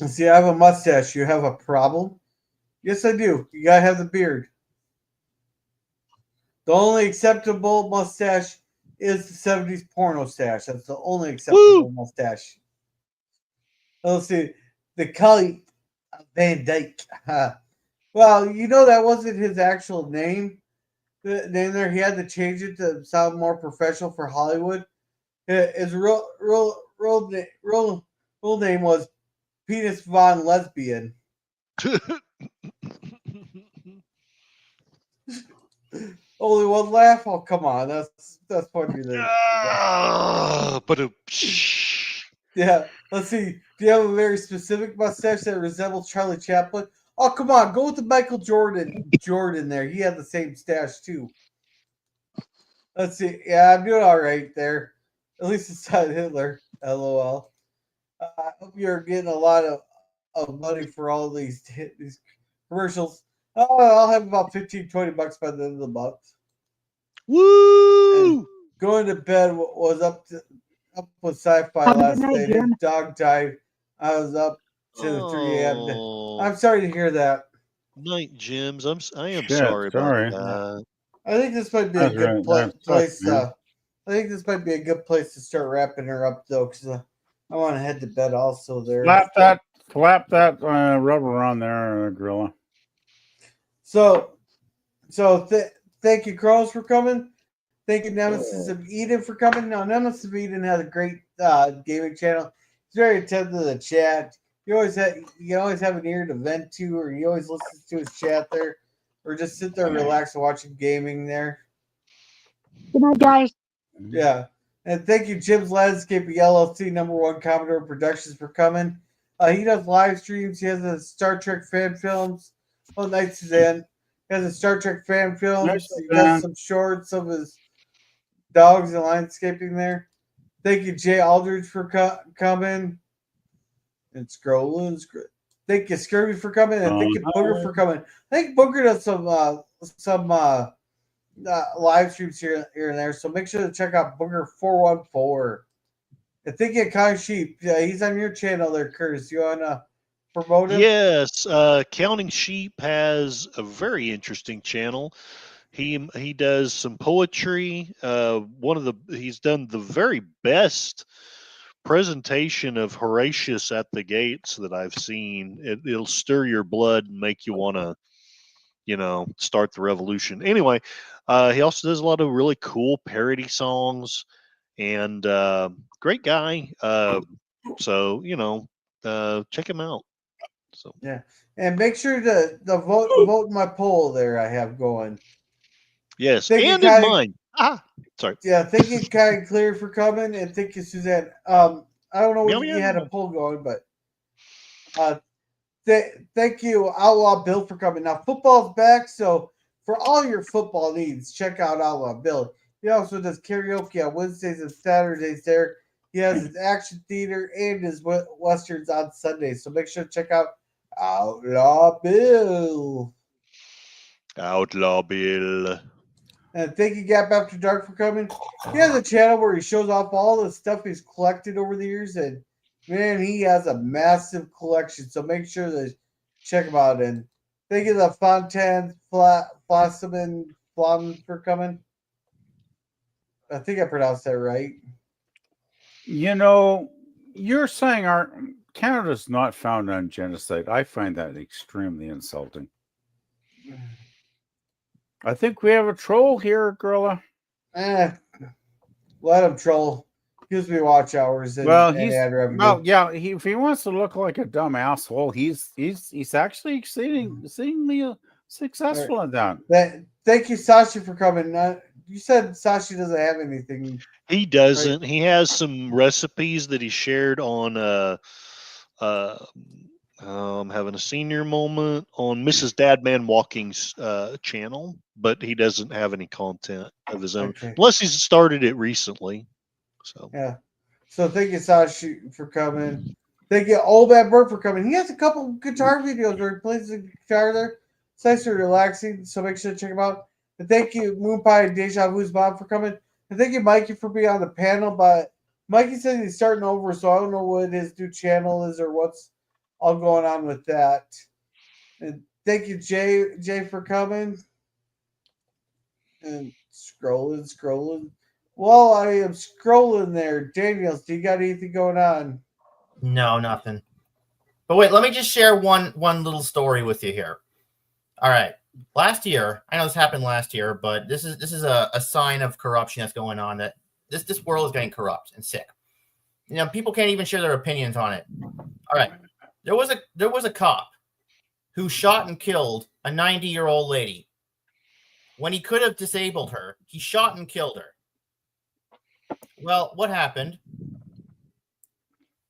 See, I have a mustache. You have a problem? Yes, I do. You gotta have the beard. The only acceptable mustache is the 70s porno stash. That's the only acceptable mustache. Let's see. The Cully Van Dyke. Well, you know that wasn't his actual name. The name there, he had to change it to sound more professional for Hollywood. His real name was Penis Von Lesbian. Only one laugh? Oh, come on. That's funny. Yeah. Let's see. Do you have a very specific mustache that resembles Charlie Chaplin? Oh, come on. Go with the Michael Jordan there. He had the same stash, too. Let's see. Yeah, I'm doing all right there. At least it's not Hitler. LOL. I hope you're getting a lot of money for all these commercials. Oh, I'll have about $15-20 by the end of the month. Woo! And going to bed was up with sci-fi last night. His dog died. I was up to 3 a.m. I'm sorry to hear that. Night, Jims. I am sorry about that. I think this might be a good place. I think this might be a good place to start wrapping her up, though, because I want to head to bed also there. Slap that rubber on there, Gorilla. So thank you, Carlos, for coming. Thank you, Nemesis of Eden, for coming. Now, Nemesis of Eden has a great gaming channel. He's very attentive to the chat. You always have an ear to vent to, or he always listens to his chat there, or just sit there and relax and watch gaming there. Good night, guys. Yeah. And thank you, Jim's Landscaping LLC, #1 Commodore Productions, for coming. He does live streams. He has a Star Trek fan films. Oh, night, Suzanne. He has a Star Trek fan films. He does some shorts of his dogs and landscaping there. Thank you, Jay Aldridge, for coming. And scrolling. Thank you, Scurvy, for coming. And thank you, Booger, for coming. I think Booger does some live streams here and there. So make sure to check out Booger414. And thank you, Kai Sheep. He's on your channel there, Curtis. You want to promote him? Yes. Counting Sheep has a very interesting channel. He does some poetry. He's done the very best presentation of Horatius at the Gates that I've seen. It'll stir your blood and make you want to start the revolution. Anyway, he also does a lot of really cool parody songs, and great guy. So check him out. So yeah, and make sure to vote in my poll there I have going. Yes, Thank you, and in Kai. mine. Sorry. Yeah, thank you, Kai and Clear, for coming, and thank you, Suzanne. I don't know Meow, if you meow. had a poll going, but thank you, Outlaw Bill, for coming. Now football's back, so for all your football needs, check out Outlaw Bill. He also does karaoke on Wednesdays and Saturdays there. He has his action theater and his westerns on Sundays. So make sure to check out Outlaw Bill. Outlaw Bill. And thank you, Gap After Dark, for coming. He has a channel where he shows off all the stuff he's collected over the years. And man, he has a massive collection. So make sure to check him out. And thank you to the Fontaine Flossaman for coming. I think I pronounced that right. You're saying Canada's not found on genocide. I find that extremely insulting. I think we have a troll here, Gorilla. Let him troll. Gives me watch hours and ad revenue. Well, yeah. If he wants to look like a dumb asshole, he's actually exceedingly successful in that. Thank you, Sashi, for coming. You said Sashi doesn't have anything. He doesn't. Right? He has some recipes that he shared on I'm having a senior moment on Mrs. Dadman Walking's channel, but he doesn't have any content of his own, unless he's started it recently. So yeah. So thank you, Sashi, for coming. Thank you, Old Bad Bird, for coming. He has a couple guitar videos where he plays the guitar there. It's nice and relaxing, so make sure to check him out. And thank you, Moonpie and Deja Vu's Bob, for coming. And thank you, Mikey, for being on the panel. But Mikey says he's starting over, so I don't know what his new channel is or what's all going on with that. And thank you, Jay, for coming. And scrolling. While I am scrolling there, Daniels, do you got anything going on? No, nothing. But wait, let me just share one little story with you here. All right. Last year, I know this happened last year, but this is a sign of corruption that's going on, that this world is getting corrupt and sick. People can't even share their opinions on it. All right. There was a cop who shot and killed a 90-year-old lady. When he could have disabled her, he shot and killed her. Well, what happened?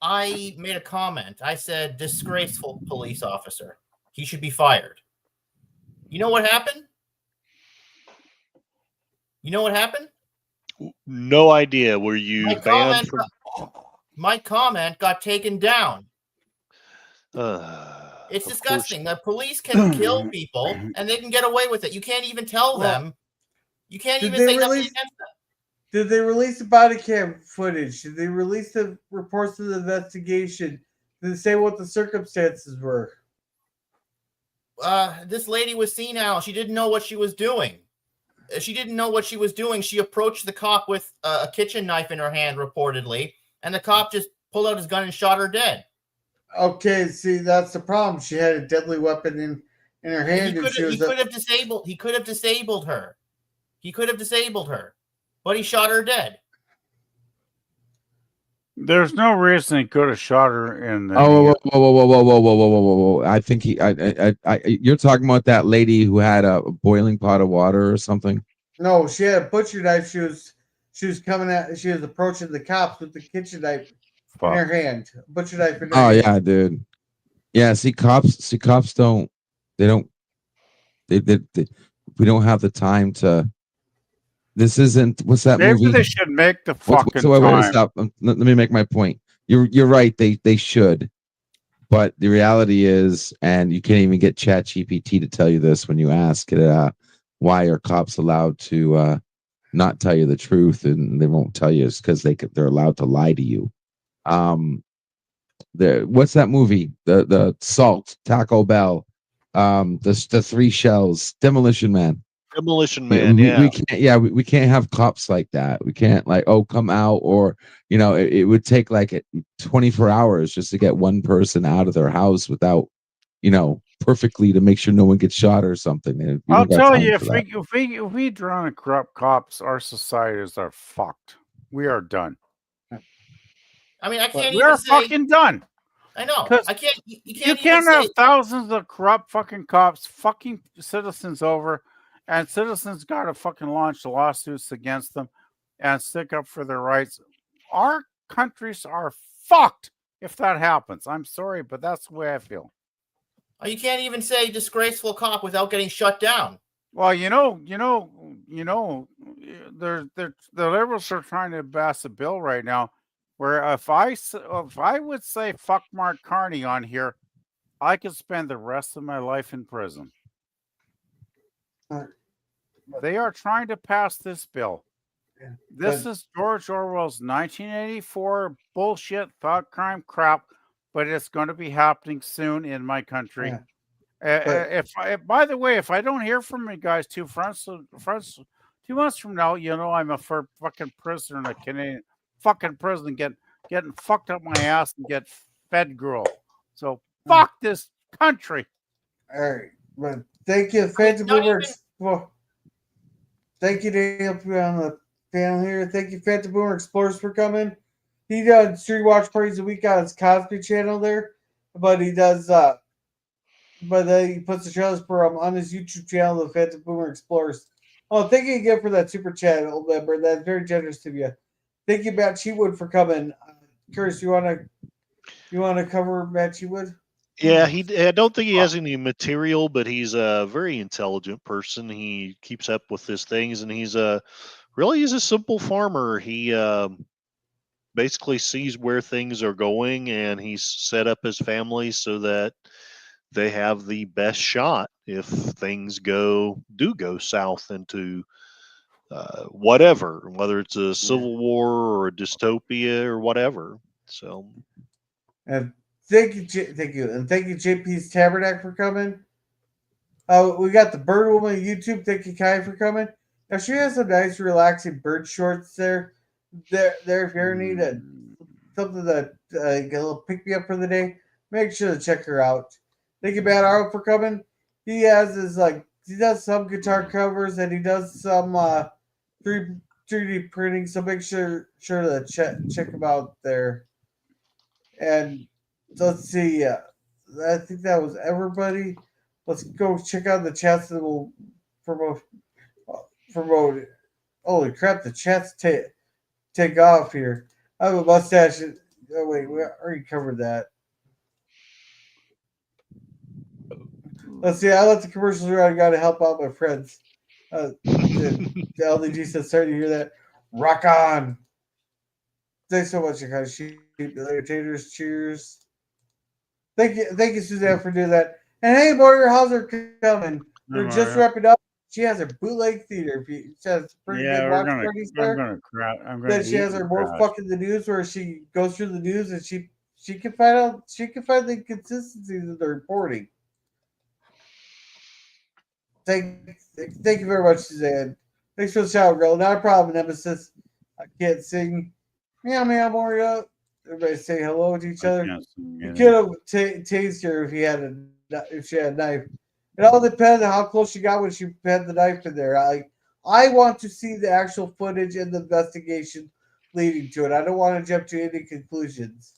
I made a comment. I said, disgraceful police officer. He should be fired. You know what happened? No idea. Were you banned from... My comment got taken down. It's disgusting. The police can kill people and they can get away with it. You can't even tell them. You can't even say nothing against them. Did they release the body cam footage? Did they release the reports of the investigation? Did they say what the circumstances were? This lady was senile. She didn't know what she was doing. She approached the cop with a kitchen knife in her hand, reportedly, and the cop just pulled out his gun and shot her dead. Okay, see, that's the problem. She had a deadly weapon in her hand. He could have disabled her. But he shot her dead. There's no reason he could have shot her in the... Whoa. I think you're talking about that lady who had a boiling pot of water or something? No, she had a butcher knife. She was approaching the cops with the kitchen knife in her hand. Butcher knife in her hand. Yeah, dude. Yeah, cops don't, we don't have the time to... This isn't, what's that movie? Maybe they should make the fucking wait, stop. Let me make my point. You're right. They should, but the reality is, and you can't even get ChatGPT to tell you this when you ask it. Why are cops allowed to not tell you the truth, and they won't tell you? It's because they're allowed to lie to you. What's that movie? The Salt, Taco Bell, the Three Shells, Demolition Man. We can't have cops like that. We can't come out, or it would take 24 hours just to get one person out of their house without perfectly to make sure no one gets shot or something. We I'll don't got tell time you, for that. if we drown in corrupt cops, our societies are fucked. We are done. I mean, I can't We even are say. fucking done. I know. 'Cause I can't. You You can't even can't have say. thousands of corrupt fucking cops fucking citizens over, and citizens got to fucking launch lawsuits against them and stick up for their rights. Our countries are fucked if that happens. I'm sorry, but that's the way I feel. You can't even say disgraceful cop without getting shut down. Well, the liberals are trying to pass a bill right now where if I would say fuck Mark Carney on here, I could spend the rest of my life in prison. They are trying to pass this bill. Yeah, this is George Orwell's 1984 bullshit thought crime crap, but it's going to be happening soon in my country. Yeah. By the way, if I don't hear from you guys 2 months from now, I'm a fucking prisoner in a Canadian fucking prison, getting fucked up my ass and get fed gruel. So fuck this country. All right, but thank you, Phantom Boomer. Well, thank you to help you on the panel here. Thank you, Phantom Boomer Explorers, for coming. He does 3 watch parties a week on his Cosby channel there, but he does. But he puts the trailers for on his YouTube channel, the Phantom Boomer Explorers. Oh, thank you again for that super chat, old member. That's very generous of you. Thank you, Matt Cheatwood, for coming. Curtis, you want to cover Matt Cheatwood? Yeah, I don't think he has any material, but he's a very intelligent person. He keeps up with his things, and he's a simple farmer. He basically sees where things are going, and he's set up his family so that they have the best shot if things do go south into whatever, whether it's a civil war or a dystopia or whatever. So, and thank you, and thank you, JP's Tabernacle, for coming. We got the Bird Woman YouTube. Thank you, Kai, for coming. Now she has some nice, relaxing bird shorts there. There, if you ever need something that get a little pick me up for the day, make sure to check her out. Thank you, Matt Arrow, for coming. He has he does some guitar covers and he does some 3D printing. So make sure to check him out there. And let's see. I think that was everybody. Let's go check out the chats that will promote. Holy crap! The chats take off here. I have a mustache. Oh wait, we already covered that. Let's see. I let the commercials around. I got to help out my friends. The LDG says, "Sorry to hear that." Rock on. Thanks so much, you guys. Sheep entertainers. Cheers. Thank you, Suzanne, for doing that. And hey, Moira, how's her coming? We're just wrapping up. She has her bootleg theater. She has pretty good watch parties there. Then she has her more fucking the news, where she goes through the news and she can find the inconsistencies of the reporting. Thank you very much, Suzanne. Thanks for the shout, girl. Not a problem, Nemesis. I can't sing. Meow, meow, Moria. Everybody say hello to each other. You could have tased her if she had a knife. It all depends on how close she got when she had the knife in there. I want to see the actual footage and the investigation leading to it. I don't want to jump to any conclusions.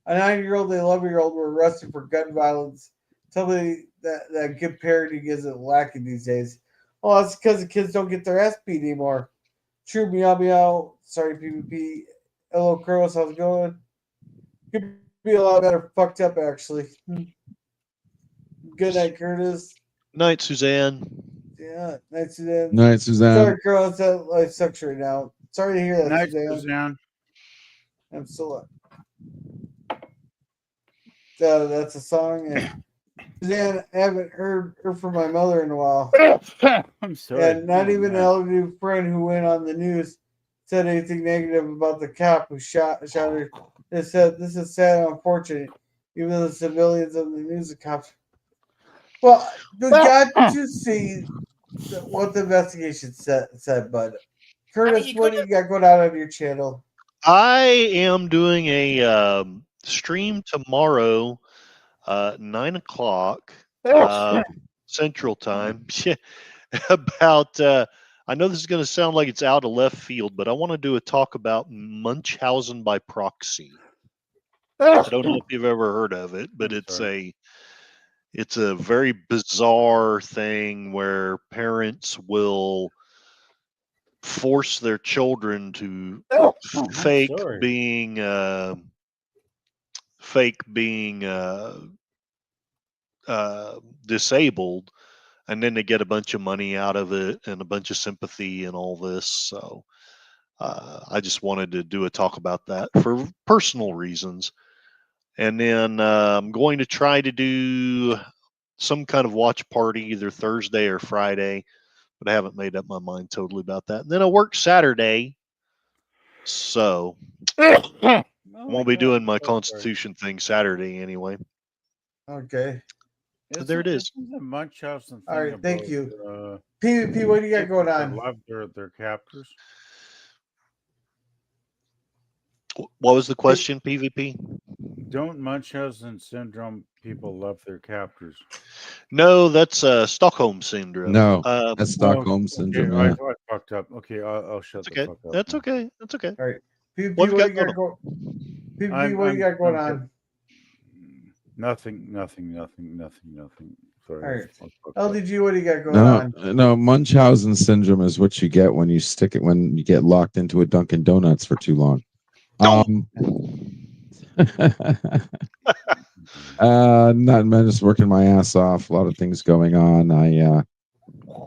A 9-year-old and 11-year-old were arrested for gun violence. Tell me that good parenting isn't lacking these days. Oh, that's because the kids don't get their ass beat anymore. True, meow meow. Sorry, PvP. Hello, Curtis. How's it going? Could be a lot better fucked up, actually. Good night, Curtis. Night, Suzanne. Yeah, night, Suzanne. Night, Suzanne. Sorry, Curtis. That life sucks right now. Sorry to hear that, Night, Suzanne. I'm still that's a song. And Suzanne, I haven't heard from my mother in a while. I'm sorry. And not even an elderly friend who went on the news said anything negative about the cop who shot her. They said, "This is sad and unfortunate." Even though the civilians on the news, the cops. Well, we got to see what the investigation said, bud. Curtis, what do you got going on your channel? I am doing a stream tomorrow, 9 o'clock Central Time about. I know this is going to sound like it's out of left field, but I want to do a talk about Munchausen by proxy. I don't know if you've ever heard of it, but it's a very bizarre thing where parents will force their children to fake being disabled, and then they get a bunch of money out of it and a bunch of sympathy and all this. So I just wanted to do a talk about that for personal reasons. And then I'm going to try to do some kind of watch party either Thursday or Friday, but I haven't made up my mind totally about that. And then I work Saturday, so I won't be doing my Constitution thing Saturday anyway. Okay. So there it is. Munchausen All right, thank you. PvP, what do you got going on? Love their captors. What was the question, PvP? Don't Munchausen syndrome people love their captors? No, that's Stockholm syndrome. No, that's Stockholm syndrome. Okay, Yeah. I fucked up. Okay, I'll shut the fuck up. That's okay. That's okay. All right. PvP, What what have do you you got got PvP, what do you got going on? Nothing. Sorry. All right. I'll fuck up. LDG, what do you got going on? No, Munchausen syndrome is what you get when you get locked into a Dunkin' Donuts for too long. I'm just working my ass off. A lot of things going on. I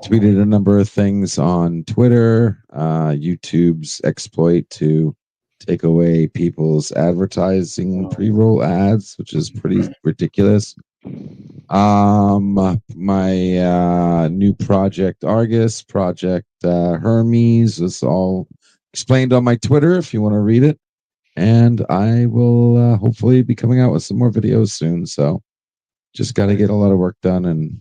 tweeted a number of things on Twitter. YouTube's exploit to take away people's advertising pre-roll ads, which is pretty ridiculous. My new project Argus, project Hermes is all explained on my Twitter if you want to read it. And I will hopefully be coming out with some more videos soon. So just got to get a lot of work done and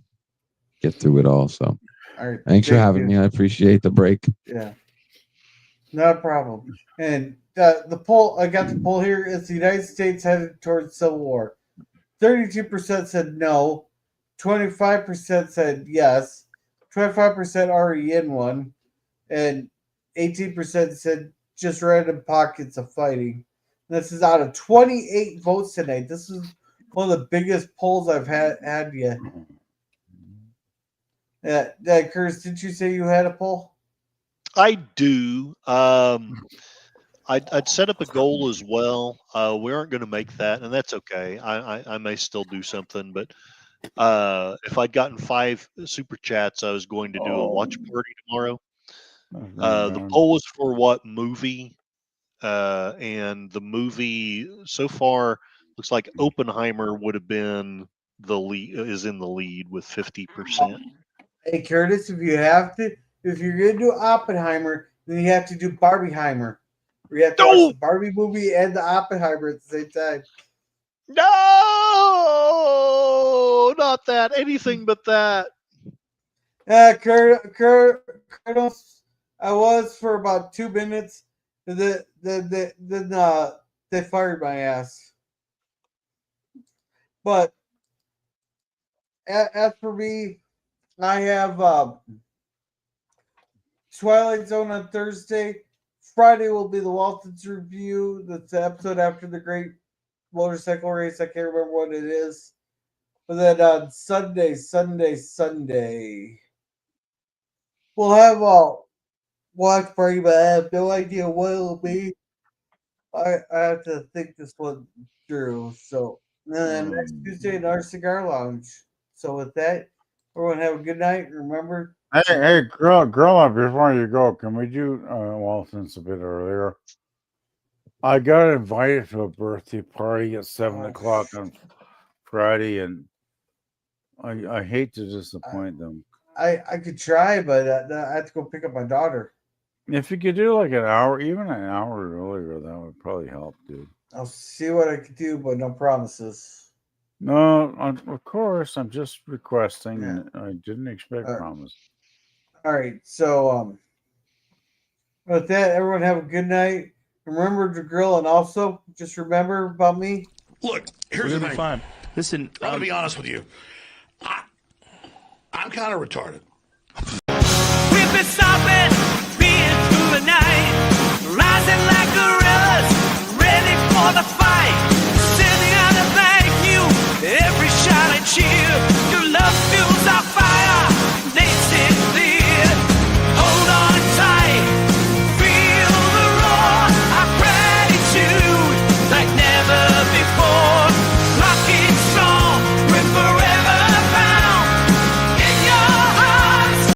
get through it all. So All right, thanks for thank having you. me. I appreciate the break. Yeah. No problem. And the poll, I got the poll here. Is the United States headed towards civil war? 32% said no. 25% said yes. 25% already in one. And 18% said just random pockets of fighting. This is out of 28 votes tonight. This is one of the biggest polls I've had yet. Curtis, did you say you had a poll? I do. I'd set up a goal as well. We aren't going to make that, and that's okay. I may still do something, but if I'd gotten 5 super chats, I was going to do a watch party tomorrow. The poll was for what movie, and the movie so far looks like Oppenheimer would have been the lead, is in the lead with 50%. Hey Curtis, if you're gonna do Oppenheimer, then you have to do Barbieheimer. We have to watch the Barbie movie and the Oppenheimer at the same time. No, not that. Anything but that. Curtis, I was for about 2 minutes. Then they fired my ass. But as for me, I have Twilight Zone on Thursday. Friday will be the Waltons review. That's the episode after the Great Motorcycle Race. I can't remember what it is. But then on Sunday, we'll have a watch party, but I have no idea what it'll be. I have to think this one through. So, and then next Tuesday in our cigar lounge. So with that, everyone have a good night. Remember. Hey, girl, before you go, can we do, well, since a bit earlier, I got invited to a birthday party at 7 o'clock on Friday, and I hate to disappoint them. I could try, but I have to go pick up my daughter. If you could do like an hour, even an hour earlier, that would probably help, dude. I'll see what I can do, but no promises. No, of course, I'm just requesting. Yeah. I didn't expect promise. All right, so with that, everyone have a good night. Remember to grill, and also just remember about me. Look, here's the thing. Listen, I'm gonna be honest with you. I'm kind of retarded. We've been stopping, being through the night, rising like gorillas, ready for the fight.